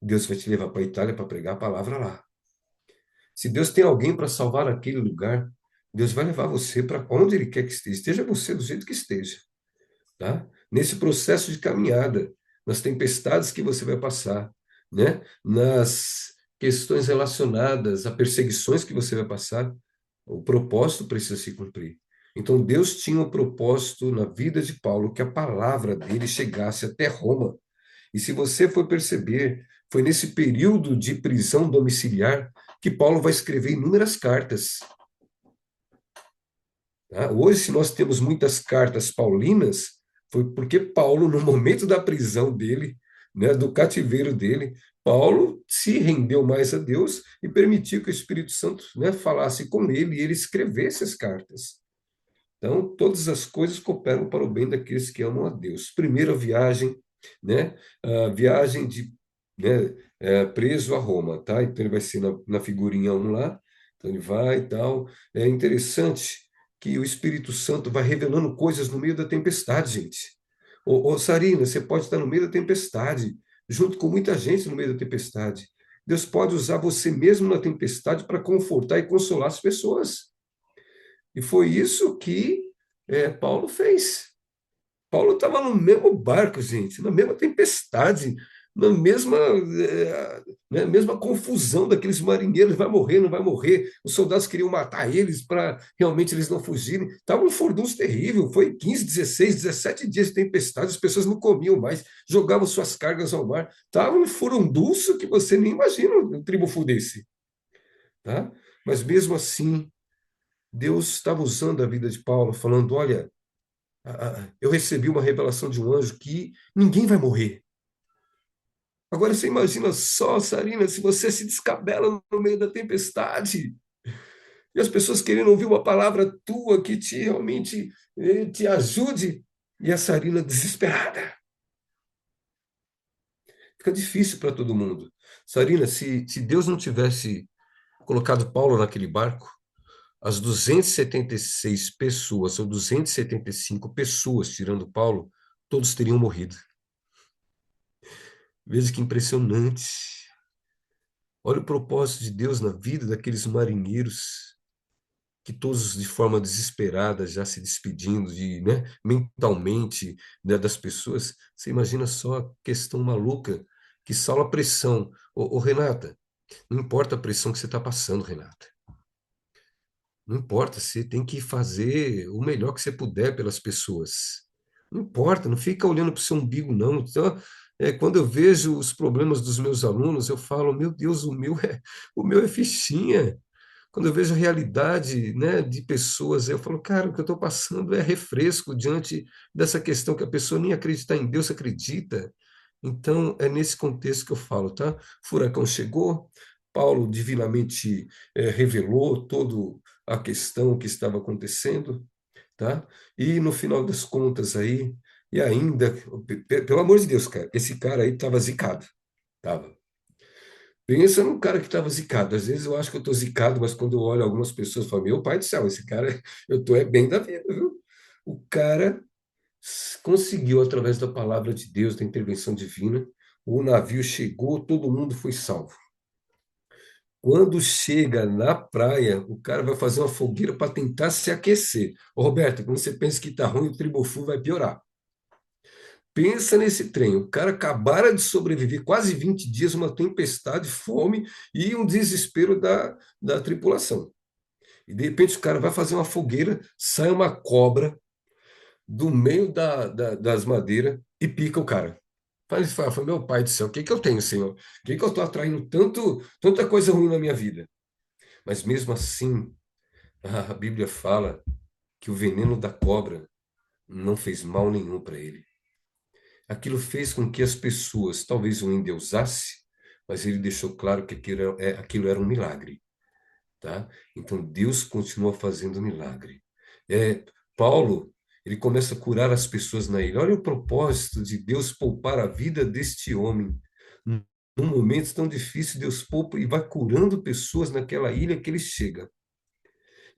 Deus vai te levar para a Itália para pregar a palavra lá. Se Deus tem alguém para salvar aquele lugar, Deus vai levar você para onde Ele quer que esteja. Esteja você do jeito que esteja, tá? Nesse processo de caminhada. nas tempestades que você vai passar, né? Nas questões relacionadas a perseguições que você vai passar, o propósito precisa se cumprir. Então, Deus tinha um propósito na vida de Paulo que a palavra dele chegasse até Roma. E se você for perceber, foi nesse período de prisão domiciliar que Paulo vai escrever inúmeras cartas. Tá? Hoje, se nós temos muitas cartas paulinas, foi porque Paulo, no momento da prisão dele, né, do cativeiro dele, Paulo se rendeu mais a Deus e permitiu que o Espírito Santo, né, falasse com ele e ele escrevesse as cartas. Então, todas as coisas cooperam para o bem daqueles que amam a Deus. Primeira viagem, né, a viagem de, né, preso a Roma, tá? Então, ele vai ser na figurinha 1 lá, então ele vai e tal. É interessante que o Espírito Santo vai revelando coisas no meio da tempestade, gente. Ô, Sarina, você pode estar no meio da tempestade, junto com muita gente no meio da tempestade. Deus pode usar você mesmo na tempestade para confortar e consolar as pessoas. E foi isso que Paulo fez. Paulo estava no mesmo barco, gente, na mesma tempestade, na mesma, né, mesma confusão daqueles marinheiros, vai morrer, não vai morrer. Os soldados queriam matar eles para realmente eles não fugirem. Estava um furdunço terrível, foi 15, 16, 17 dias de tempestade, as pessoas não comiam mais, jogavam suas cargas ao mar. Estava um furdunço que você nem imagina um tribufu desse. Tá? Mas mesmo assim, Deus estava usando a vida de Paulo, falando: olha, eu recebi uma revelação de um anjo que ninguém vai morrer. Agora você imagina só, Sarina, se você se descabela no meio da tempestade e as pessoas querendo ouvir uma palavra tua que te realmente te ajude, e a Sarina desesperada. Fica difícil para todo mundo. Sarina, se Deus não tivesse colocado Paulo naquele barco, as 276 pessoas, ou 275 pessoas, tirando Paulo, todos teriam morrido. Veja que impressionante. Olha o propósito de Deus na vida daqueles marinheiros que todos de forma desesperada já se despedindo né, mentalmente, né, das pessoas. Você imagina só a questão maluca que sala a pressão. Ô, Renata, não importa a pressão que você está passando, Renata. Não importa, você tem que fazer o melhor que você puder pelas pessoas. Não importa, não fica olhando para o seu umbigo, não. Então, quando eu vejo os problemas dos meus alunos, eu falo, meu Deus, o meu é fichinha. Quando eu vejo a realidade, né, de pessoas, eu falo, cara, o que eu estou passando é refresco diante dessa questão que a pessoa nem acreditar em Deus acredita. Então, é nesse contexto que eu falo, tá? Furacão chegou, Paulo divinamente revelou toda a questão que estava acontecendo, tá? E no final das contas aí, e ainda, pelo amor de Deus, cara, esse cara aí estava zicado, tava. Pensa num cara que estava zicado. Às vezes eu acho que eu estou zicado, mas quando eu olho algumas pessoas, eu falo, meu pai do céu, esse cara, eu estou bem da vida, viu? O cara conseguiu, através da palavra de Deus, da intervenção divina, o navio chegou, todo mundo foi salvo. Quando chega na praia, o cara vai fazer uma fogueira para tentar se aquecer. Ô, Roberto, quando você pensa que está ruim, o Tribofu vai piorar. Pensa nesse trem, o cara acabara de sobreviver quase 20 dias, uma tempestade, fome e um desespero da tripulação. E de repente o cara vai fazer uma fogueira, sai uma cobra do meio das madeiras e pica o cara. Fala, meu pai do céu, o que que eu tenho, Senhor? O que que eu estou atraindo tanta coisa ruim na minha vida? Mas mesmo assim, a Bíblia fala que o veneno da cobra não fez mal nenhum para ele. Aquilo fez com que as pessoas talvez o endeusassem, mas ele deixou claro que aquilo era um milagre, tá? Então Deus continua fazendo milagre. Paulo, ele começa a curar as pessoas na ilha. Olha o propósito de Deus poupar a vida deste homem. Num momento tão difícil, Deus poupa e vai curando pessoas naquela ilha que ele chega.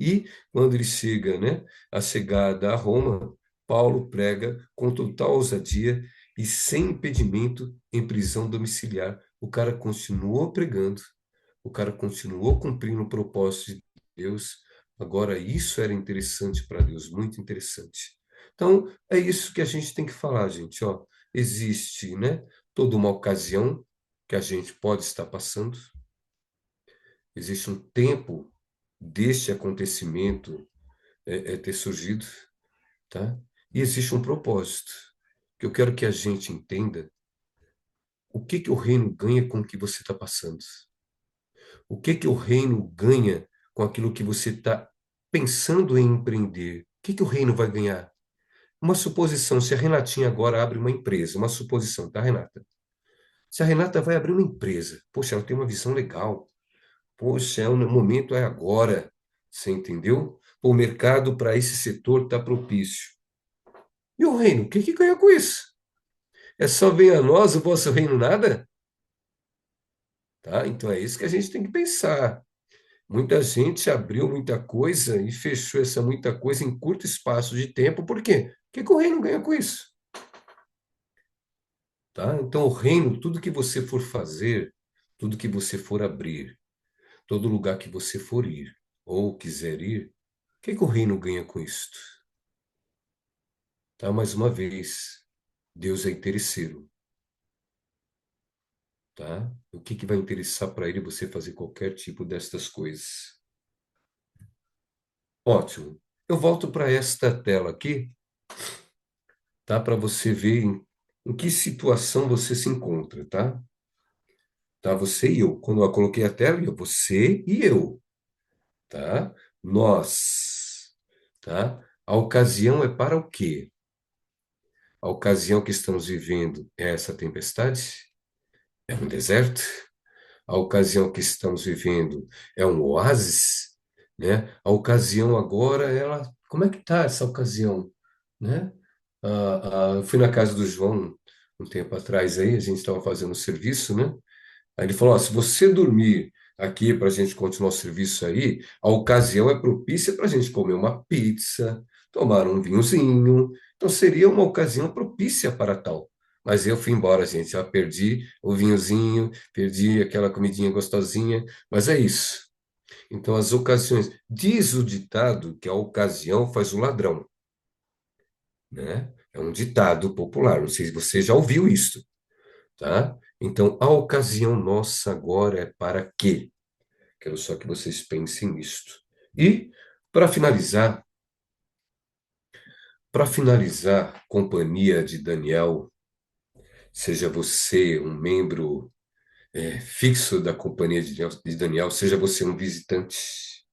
E quando ele chega, né, a chegada a Roma, Paulo prega com total ousadia e sem impedimento em prisão domiciliar. O cara continuou pregando, o cara continuou cumprindo o propósito de Deus. Agora, isso era interessante para Deus, muito interessante. Então, é isso que a gente tem que falar, gente. Ó, existe, né, toda uma ocasião que a gente pode estar passando. Existe um tempo deste acontecimento ter surgido, tá? E existe um propósito, que eu quero que a gente entenda o que que o reino ganha com o que você está passando. O que que o reino ganha com aquilo que você está pensando em empreender? O que que o reino vai ganhar? Uma suposição, se a Renatinha agora abre uma empresa, uma suposição, tá, Renata? Se a Renata vai abrir uma empresa, poxa, ela tem uma visão legal. Poxa, o momento é agora. Você entendeu? O mercado para esse setor está propício. E o reino, o que que ganha com isso? É só venha a nós o vosso reino nada? Tá? Então é isso que a gente tem que pensar. Muita gente abriu muita coisa e fechou essa muita coisa em curto espaço de tempo. Por quê? O que que o reino ganha com isso? Tá? Então o reino, tudo que você for fazer, tudo que você for abrir, todo lugar que você for ir ou quiser ir, o que que o reino ganha com isto? Tá? Mais uma vez, Deus é interesseiro, tá? O que que vai interessar para ele você fazer qualquer tipo destas coisas? Ótimo. Eu volto para esta tela aqui, tá? Para você ver em que situação você se encontra, tá? Tá? Você e eu. Quando eu coloquei a tela, você e eu, tá? Nós, tá? A ocasião é para o quê? A ocasião que estamos vivendo é essa tempestade? É um deserto? A ocasião que estamos vivendo é um oásis, né? A ocasião agora, ela, como é que tá essa ocasião, né? Eu fui na casa do João um tempo atrás aí, a gente estava fazendo um serviço, né? Aí ele falou, ó, se você dormir aqui para a gente continuar o serviço aí, a ocasião é propícia para a gente comer uma pizza, tomar um vinhozinho. Então seria uma ocasião propícia para tal. Mas eu fui embora, gente. Já perdi o vinhozinho, perdi aquela comidinha gostosinha. Mas é isso. Então as ocasiões. Diz o ditado que a ocasião faz o ladrão, né? É um ditado popular. Não sei se você já ouviu isso, tá? Então, a ocasião nossa agora é para quê? Quero só que vocês pensem nisto. E, para finalizar, companhia de Daniel, seja você um membro fixo da companhia de Daniel, seja você um visitante,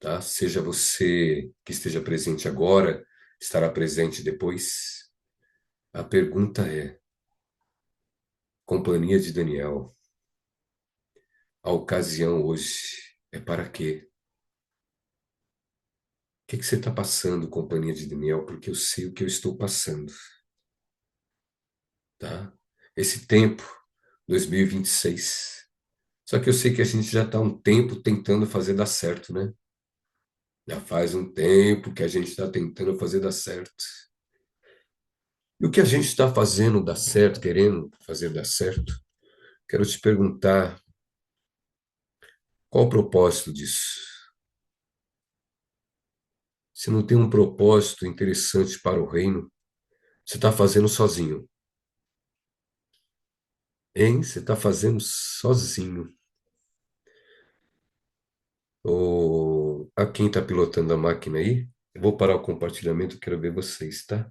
tá? Seja você que esteja presente agora, estará presente depois. A pergunta é, companhia de Daniel, a ocasião hoje é para quê? O que que você está passando, companhia de Daniel? Porque eu sei o que eu estou passando, tá? Esse tempo, 2026. Só que eu sei que a gente já está há um tempo tentando fazer dar certo, né? Já faz um tempo que a gente está tentando fazer dar certo. E o que a gente está fazendo dar certo, querendo fazer dar certo, quero te perguntar, qual o propósito disso? Se não tem um propósito interessante para o reino, você está fazendo sozinho, hein? Você está fazendo sozinho. A quem está pilotando a máquina aí, eu vou parar o compartilhamento, quero ver vocês, tá?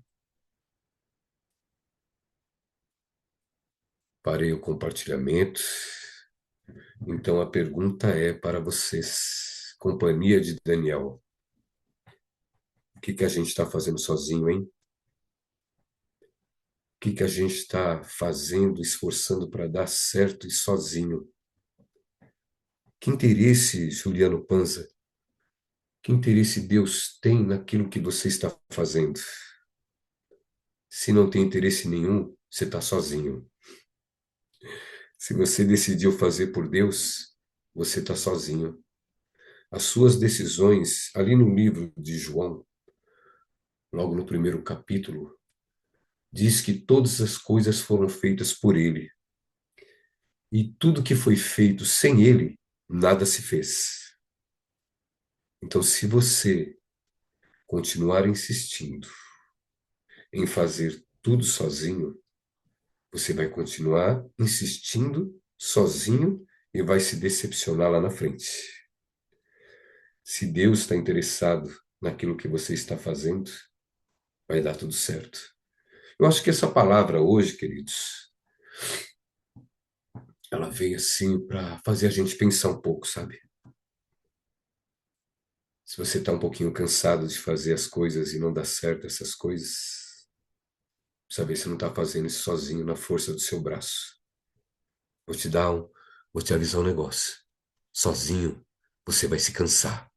Parei o compartilhamento. Então a pergunta é para vocês, companhia de Daniel, o que que a gente está fazendo sozinho, hein? O que que a gente está fazendo, esforçando para dar certo e sozinho? Que interesse, Juliano Panza, que interesse Deus tem naquilo que você está fazendo? Se não tem interesse nenhum, você está sozinho. Se você decidiu fazer por Deus, você está sozinho. As suas decisões, ali no livro de João, logo no primeiro capítulo, diz que todas as coisas foram feitas por Ele. E tudo que foi feito sem Ele, nada se fez. Então, se você continuar insistindo em fazer tudo sozinho, você vai continuar insistindo sozinho e vai se decepcionar lá na frente. Se Deus está interessado naquilo que você está fazendo, vai dar tudo certo. Eu acho que essa palavra hoje, queridos, ela veio assim para fazer a gente pensar um pouco, sabe? Se você está um pouquinho cansado de fazer as coisas e não dá certo essas coisas, saber se não está fazendo isso sozinho na força do seu braço. Vou te dar um, vou te avisar um negócio. Sozinho, você vai se cansar.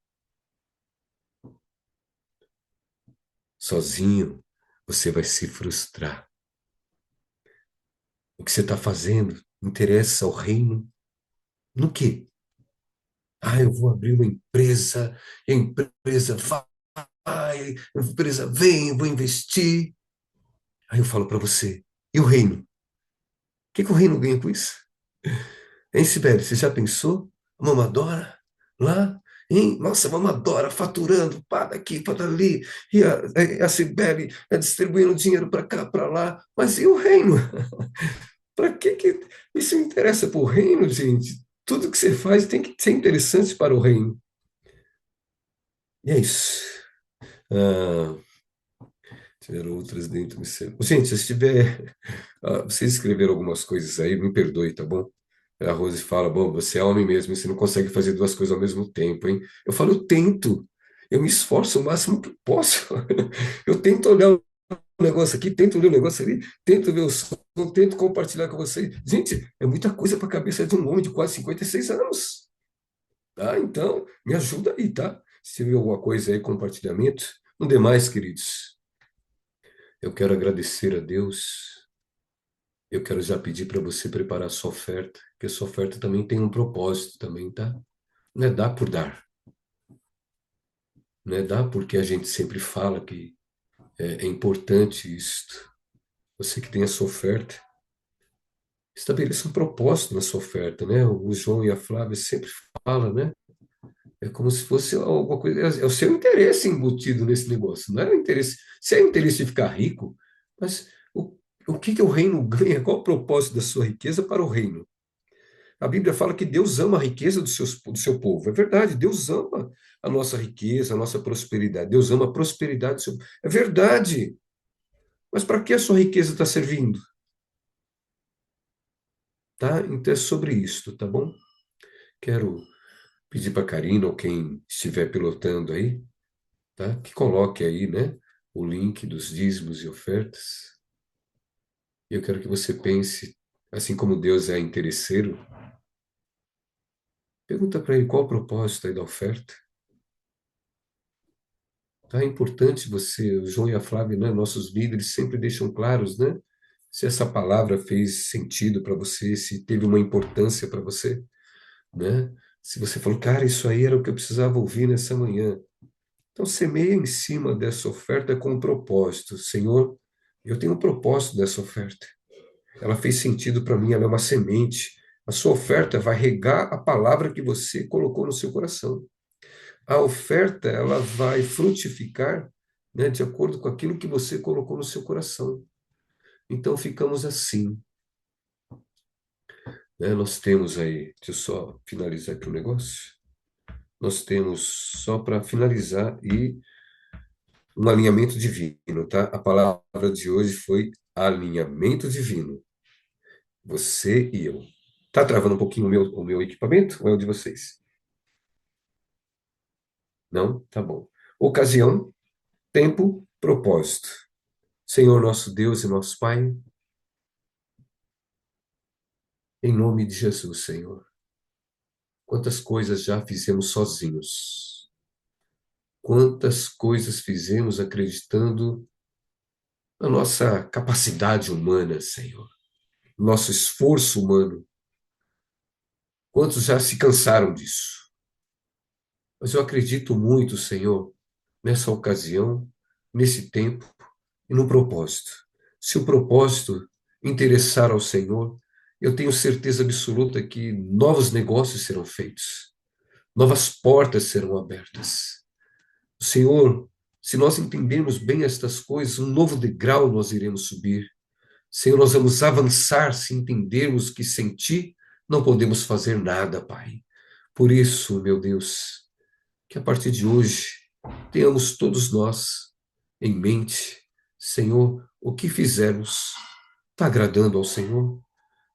Sozinho, você vai se frustrar. O que você está fazendo interessa ao reino no quê? Ah, eu vou abrir uma empresa, e a empresa vai, a empresa vem, eu vou investir. Aí eu falo para você, e o reino? O que que o reino ganha com isso? Hein, Sibeli, você já pensou? A Mamadora lá, hein? Nossa, a Mamadora faturando, pá, daqui, pá, dali, e a Sibeli distribuindo dinheiro para cá, para lá. Mas e o reino? Para que isso interessa para o reino, gente? Tudo que você faz tem que ser interessante para o reino. E é isso. Ah, tiveram outras dentro do céu. Gente, se tiver. Vocês escreveram algumas coisas aí, me perdoe, tá bom? A Rose fala, bom, você é homem mesmo, você não consegue fazer duas coisas ao mesmo tempo, hein? Eu falo, eu tento, eu me esforço o máximo que posso. Eu tento olhar o negócio aqui, tento ler o negócio ali, tento ver o som, tento compartilhar com vocês. Gente, é muita coisa para a cabeça de um homem de quase 56 anos. Tá? Então, me ajuda aí, tá? Se tiver alguma coisa aí, compartilhamento. No demais, queridos, eu quero agradecer a Deus. Eu quero já pedir para você preparar a sua oferta, porque a sua oferta também tem um propósito também, tá? Não é dar por dar. Não é dar porque a gente sempre fala que é importante isto. Você que tem a sua oferta, estabeleça um propósito na sua oferta, né? O João e a Flávia sempre falam, né? É como se fosse alguma coisa, é o seu interesse embutido nesse negócio, não é o interesse, se é o interesse de ficar rico, mas o que que o reino ganha? Qual o propósito da sua riqueza para o reino? A Bíblia fala que Deus ama a riqueza do seu povo. É verdade, Deus ama a nossa riqueza, a nossa prosperidade. Deus ama a prosperidade do seu povo. É verdade. Mas para que a sua riqueza está servindo? Tá? Então é sobre isso, tá bom? Quero pedir para a Karina ou quem estiver pilotando aí, tá? Que coloque aí, né, o link dos dízimos e ofertas. E eu quero que você pense, assim como Deus é interesseiro, pergunta para ele qual o propósito aí da oferta. Tá? É importante você, o João e a Flávia, né, nossos líderes, sempre deixam claros, né? Se essa palavra fez sentido para você, se teve uma importância para você, né? Se você falou, cara, isso aí era o que eu precisava ouvir nessa manhã. Então, semeia em cima dessa oferta com um propósito. Senhor, eu tenho um propósito dessa oferta. Ela fez sentido para mim, ela é uma semente. A sua oferta vai regar a palavra que você colocou no seu coração. A oferta ela vai frutificar, né, de acordo com aquilo que você colocou no seu coração. Então ficamos assim, né? Nós temos aí, deixa eu só finalizar aqui o negócio. Nós temos só para finalizar e um alinhamento divino, tá? A palavra de hoje foi alinhamento divino. Você e eu. Tá travando um pouquinho o meu equipamento ou é o de vocês? Não? Tá bom. Ocasião, tempo, propósito. Senhor nosso Deus e nosso Pai, em nome de Jesus, Senhor. Quantas coisas já fizemos sozinhos. Quantas coisas fizemos acreditando na nossa capacidade humana, Senhor. Nosso esforço humano. Quantos já se cansaram disso? Mas eu acredito muito, Senhor, nessa ocasião, nesse tempo e no propósito. Se o propósito interessar ao Senhor, eu tenho certeza absoluta que novos negócios serão feitos. Novas portas serão abertas. O Senhor Se nós entendermos bem estas coisas, um novo degrau nós iremos subir. Senhor, nós vamos avançar se entendermos que sem Ti não podemos fazer nada, Pai. Por isso, meu Deus, que a partir de hoje tenhamos todos nós em mente, Senhor, o que fizermos está agradando ao Senhor?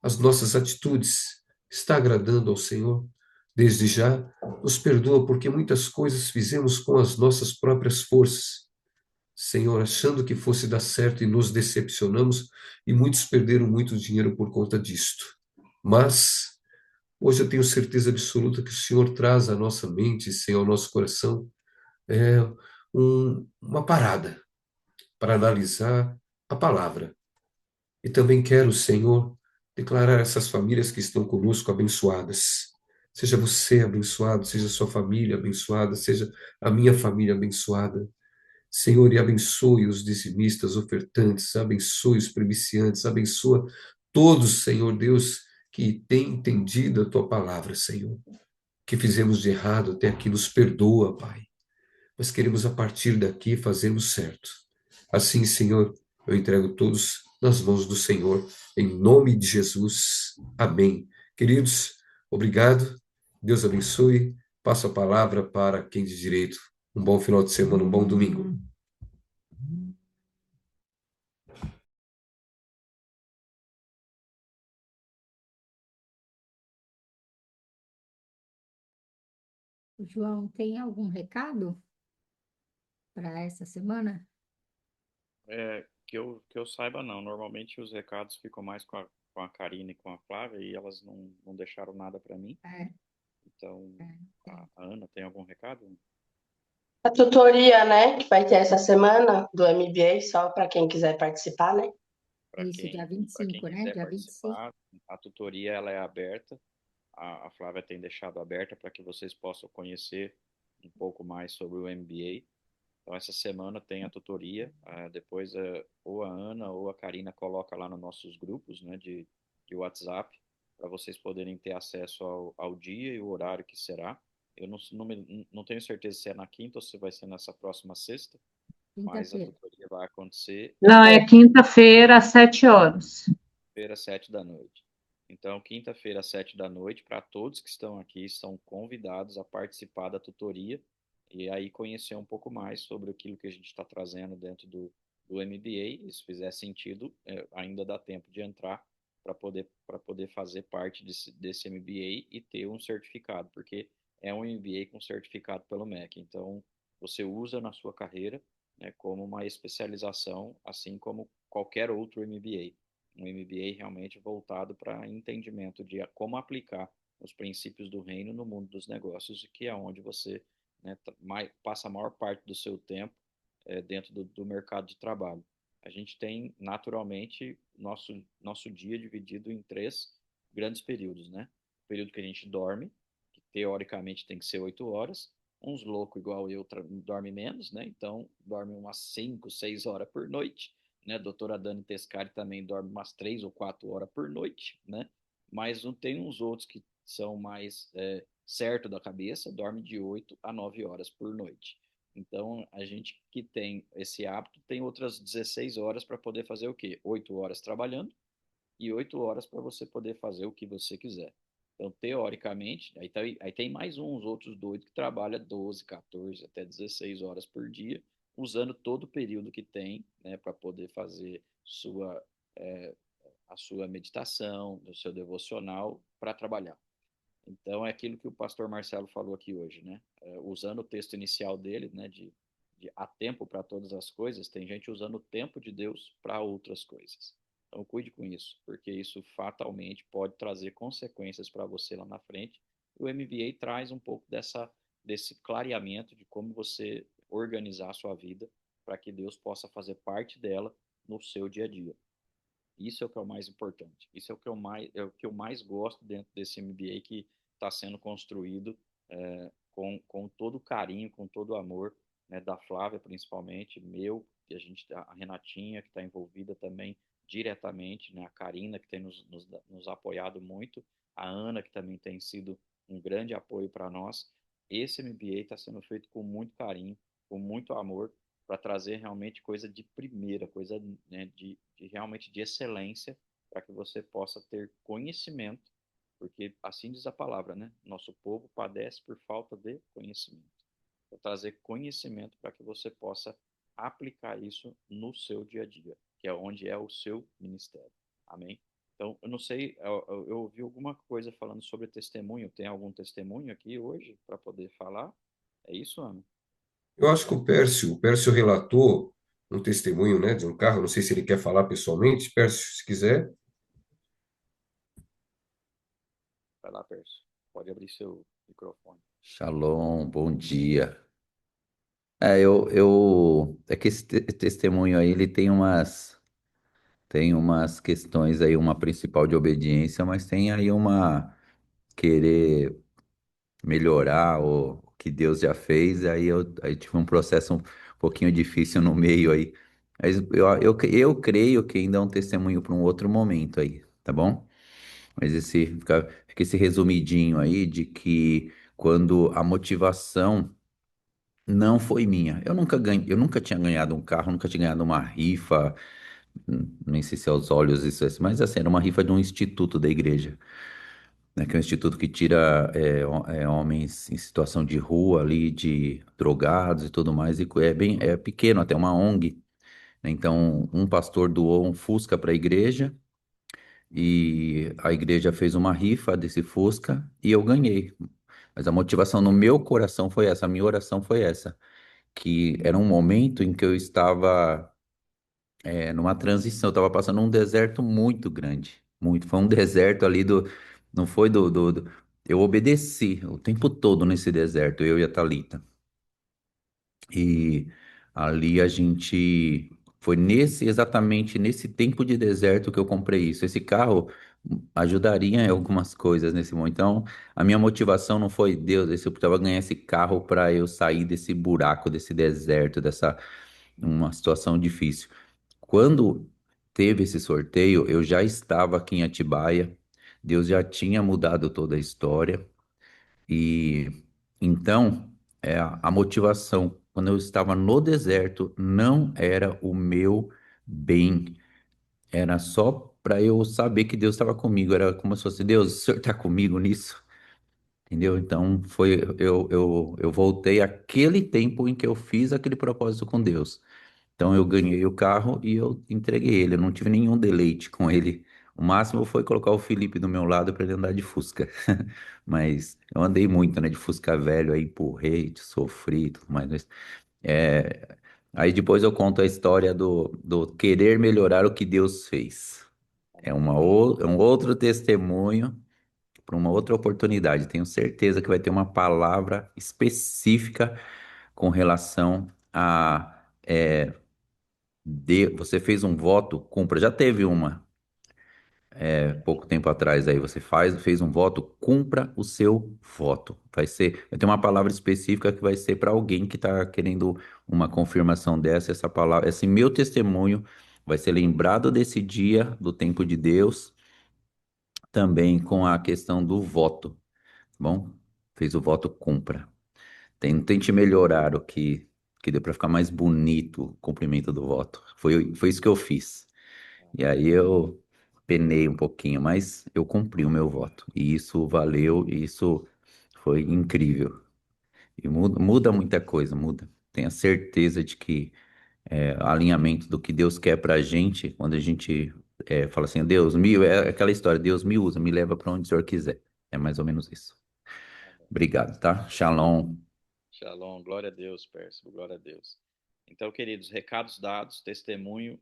As nossas atitudes está agradando ao Senhor? Desde já, nos perdoa porque muitas coisas fizemos com as nossas próprias forças. Senhor, achando que fosse dar certo e nos decepcionamos e muitos perderam muito dinheiro por conta disto. Mas hoje eu tenho certeza absoluta que o Senhor traz à nossa mente, Senhor, ao nosso coração, é, uma parada para analisar a palavra. E também quero, Senhor, declarar essas famílias que estão conosco abençoadas. Seja você abençoado, seja sua família abençoada, seja a minha família abençoada. Senhor, e abençoe os dizimistas, ofertantes, abençoe os primiciantes, abençoa todos, Senhor Deus, que têm entendido a tua palavra, Senhor. O que fizemos de errado até aqui, nos perdoa, Pai. Mas queremos a partir daqui fazermos certo. Assim, Senhor, eu entrego todos nas mãos do Senhor, em nome de Jesus. Amém. Queridos, obrigado. Deus abençoe. Passo a palavra para quem de direito. Um bom final de semana, um bom domingo. João, tem algum recado para essa semana? Que eu saiba, não. Normalmente os recados ficam mais com a Karina e com a Flávia e elas não deixaram nada para mim. É, Então, tem. a Ana tem algum recado? A tutoria, né, que vai ter essa semana do MBA, só para quem quiser participar, né? Para Isso, dia quem 25, né? quiser Dia 25. participar, a tutoria ela é aberta. A Flávia tem deixado aberta para que vocês possam conhecer um pouco mais sobre o MBA. Então, essa semana tem a tutoria. Depois, ou a Ana ou a Karina coloca lá nos nossos grupos, né, de WhatsApp, para vocês poderem ter acesso ao dia e o horário que será. Eu não tenho certeza se é na quinta ou se vai ser nessa próxima sexta, mas a Quinta-feira. tutoria vai acontecer Não, é quinta-feira, às 7 horas. quinta-feira, 7 da noite. Então, quinta-feira, às 7 da noite, para todos que estão aqui, são convidados a participar da tutoria e aí conhecer um pouco mais sobre aquilo que a gente está trazendo dentro do MBA. E se fizer sentido, ainda dá tempo de entrar para poder fazer parte desse MBA e ter um certificado, porque é um MBA com certificado pelo MEC. Então, você usa na sua carreira, né, como uma especialização, assim como qualquer outro MBA. Um MBA realmente voltado para entendimento de como aplicar os princípios do reino no mundo dos negócios, que é onde você, né, passa a maior parte do seu tempo dentro do mercado de trabalho. A gente tem, naturalmente, nosso dia dividido em 3 grandes períodos, né? O período que a gente dorme, que teoricamente tem que ser 8 horas. Uns loucos igual eu dormem menos, né? Então, dorme umas 5, 6 horas por noite, né? A doutora Dani Tescari também dorme umas 3 ou 4 horas por noite, né? Mas não tem uns outros que são mais certo da cabeça, dorme de 8 a 9 horas por noite. Então, a gente que tem esse hábito tem outras 16 horas para poder fazer o quê? 8 horas trabalhando e 8 horas para você poder fazer o que você quiser. Então, teoricamente, aí tem mais uns outros doidos que trabalham 12, 14, até 16 horas por dia, usando todo o período que tem, né, para poder fazer é, a sua meditação, o seu devocional para trabalhar. Então, é aquilo que o pastor Marcelo falou aqui hoje, né? Usando o texto inicial dele, né, de há tempo para todas as coisas, tem gente usando o tempo de Deus para outras coisas. Então, cuide com isso, porque isso fatalmente pode trazer consequências para você lá na frente. O MBA traz um pouco desse clareamento de como você organizar a sua vida para que Deus possa fazer parte dela no seu dia a dia. Isso é o que é o mais importante. Isso é o que eu mais gosto dentro desse MBA que está sendo construído com todo o carinho, com todo o amor, né, da Flávia principalmente, meu, e a Renatinha que está envolvida também diretamente, né, a Karina que tem nos apoiado muito, a Ana que também tem sido um grande apoio para nós. Esse MBA está sendo feito com muito carinho, com muito amor, para trazer realmente coisa de primeira, coisa, né, de realmente de excelência, para que você possa ter conhecimento, porque assim diz a palavra, né? Nosso povo padece por falta de conhecimento. Vou trazer conhecimento para que você possa aplicar isso no seu dia a dia, que é onde é o seu ministério. Amém? Então, eu não sei, eu ouvi alguma coisa falando sobre testemunho. Tem algum testemunho aqui hoje para poder falar? É isso, Ana? Eu acho que o Pércio relatou um testemunho, né, de um carro. Não sei se ele quer falar pessoalmente. Pércio, se quiser. Vai lá, Pércio. Pode abrir seu microfone. Shalom, bom dia. É que esse testemunho aí, ele tem umas questões aí, uma principal de obediência, mas tem aí uma querer melhorar o que Deus já fez, aí tive um processo um pouquinho difícil no meio aí. Mas eu creio que ainda é um testemunho para um outro momento aí, tá bom? Mas fica esse resumidinho aí de que quando a motivação não foi minha. Eu nunca tinha ganhado um carro, nunca tinha ganhado uma rifa, nem sei se é aos olhos isso, mas assim, era uma rifa de um instituto da igreja, né, que é um instituto que tira homens em situação de rua ali, de drogados e tudo mais, e é pequeno, até uma ONG, né. Então, um pastor doou um Fusca para a igreja, e a igreja fez uma rifa desse Fusca, e eu ganhei. Mas a motivação no meu coração foi essa, a minha oração foi essa, que era um momento em que eu estava numa transição, eu estava passando um deserto muito grande, muito. Foi um deserto ali não foi eu obedeci o tempo todo nesse deserto, eu e a Thalita. E ali foi exatamente nesse tempo de deserto que eu comprei isso. Esse carro ajudaria em algumas coisas nesse momento. Então, a minha motivação não foi, Deus, eu precisava ganhar esse carro para eu sair desse buraco, desse deserto, dessa uma situação difícil. Quando teve esse sorteio, eu já estava aqui em Atibaia. Deus já tinha mudado toda a história. E então, a motivação, quando eu estava no deserto, não era o meu bem, era só para eu saber que Deus estava comigo. Era como se fosse, Deus, o Senhor está comigo nisso? Entendeu? Então, eu voltei àquele tempo em que eu fiz aquele propósito com Deus. Então, eu ganhei o carro e eu entreguei ele. Eu não tive nenhum deleite com ele. O máximo foi colocar o Felipe do meu lado para ele andar de Fusca. Mas eu andei muito, né? De Fusca velho, aí empurrei, sofri e tudo mais. Mas, é, aí depois eu conto a história do querer melhorar o que Deus fez. É um outro testemunho para uma outra oportunidade. Tenho certeza que vai ter uma palavra específica com relação a você fez um voto, cumpra. Já teve uma pouco tempo atrás aí. Fez um voto, cumpra o seu voto. Vai ter uma palavra específica que vai ser para alguém que está querendo uma confirmação dessa. Essa palavra, esse meu testemunho vai ser lembrado desse dia do tempo de Deus, também com a questão do voto, tá bom? Fez o voto, cumpra. Tente melhorar que deu para ficar mais bonito o cumprimento do voto. Foi isso que eu fiz. E aí eu penei um pouquinho, mas eu cumpri o meu voto. E isso valeu, e isso foi incrível. E muda muita coisa, muda. Tenha certeza de que alinhamento do que Deus quer pra gente, quando a gente fala assim, Deus, é aquela história, Deus me usa, me leva para onde o Senhor quiser. É mais ou menos isso. Obrigado, tá? Shalom. Shalom, glória a Deus, Pércio, glória a Deus. Então, queridos, recados dados, testemunho,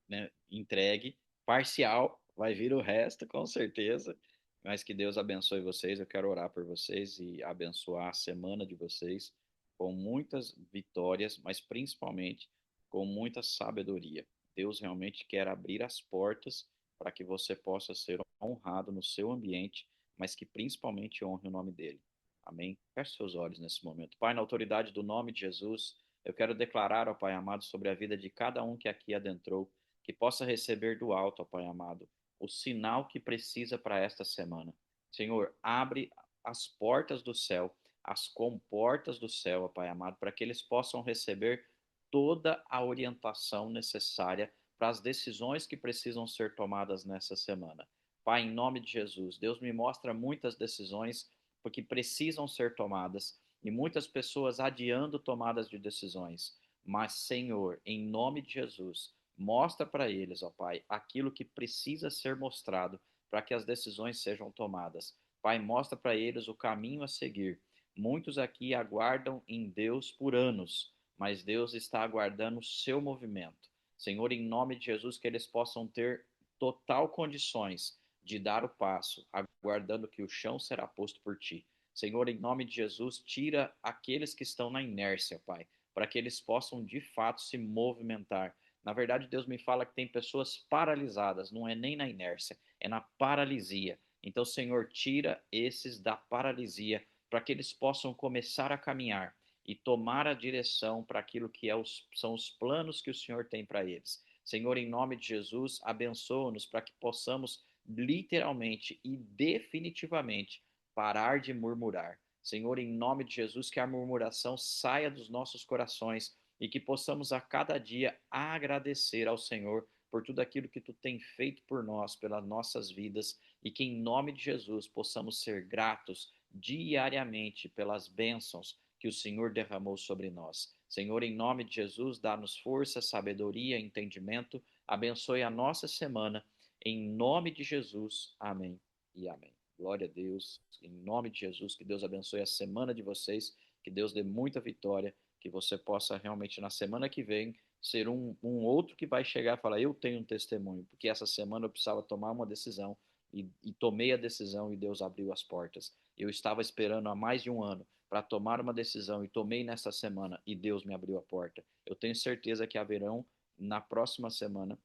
né, entregue, parcial, vai vir o resto, com certeza, mas que Deus abençoe vocês, eu quero orar por vocês e abençoar a semana de vocês com muitas vitórias, mas principalmente com muita sabedoria. Deus realmente quer abrir as portas para que você possa ser honrado no seu ambiente, mas que principalmente honre o nome dele. Amém? Feche seus olhos nesse momento. Pai, na autoridade do nome de Jesus, eu quero declarar, ó Pai amado, sobre a vida de cada um que aqui adentrou, que possa receber do alto, ó Pai amado, o sinal que precisa para esta semana. Senhor, abre as portas do céu, as comportas do céu, ó Pai amado, para que eles possam receber toda a orientação necessária para as decisões que precisam ser tomadas nessa semana. Pai, em nome de Jesus, Deus me mostra muitas decisões porque precisam ser tomadas e muitas pessoas adiando tomadas de decisões. Mas, Senhor, em nome de Jesus, mostra para eles, ó Pai, aquilo que precisa ser mostrado para que as decisões sejam tomadas. Pai, mostra para eles o caminho a seguir. Muitos aqui aguardam em Deus por anos, mas Deus está aguardando o seu movimento. Senhor, em nome de Jesus, que eles possam ter total condições de dar o passo, aguardando que o chão será posto por ti. Senhor, em nome de Jesus, tira aqueles que estão na inércia, Pai, para que eles possam de fato se movimentar. Na verdade, Deus me fala que tem pessoas paralisadas, não é nem na inércia, é na paralisia. Então, Senhor, tira esses da paralisia para que eles possam começar a caminhar e tomar a direção para aquilo que são os planos que o Senhor tem para eles. Senhor, em nome de Jesus, abençoa-nos para que possamos literalmente e definitivamente parar de murmurar. Senhor, em nome de Jesus, que a murmuração saia dos nossos corações e que possamos a cada dia agradecer ao Senhor por tudo aquilo que tu tem feito por nós, pelas nossas vidas, e que em nome de Jesus possamos ser gratos diariamente pelas bênçãos que o Senhor derramou sobre nós. Senhor, em nome de Jesus, dá-nos força, sabedoria, entendimento, abençoe a nossa semana, em nome de Jesus. Amém e amém. Glória a Deus, em nome de Jesus, que Deus abençoe a semana de vocês, que Deus dê muita vitória, que você possa realmente na semana que vem ser um outro que vai chegar e falar, eu tenho um testemunho, porque essa semana eu precisava tomar uma decisão e tomei a decisão e Deus abriu as portas. Eu estava esperando há mais de um ano para tomar uma decisão e tomei nessa semana e Deus me abriu a porta. Eu tenho certeza que haverão na próxima semana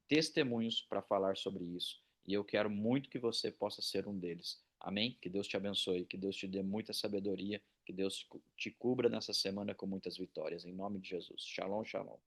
testemunhos para falar sobre isso. E eu quero muito que você possa ser um deles. Amém? Que Deus te abençoe, que Deus te dê muita sabedoria, que Deus te cubra nessa semana com muitas vitórias. Em nome de Jesus. Shalom, shalom.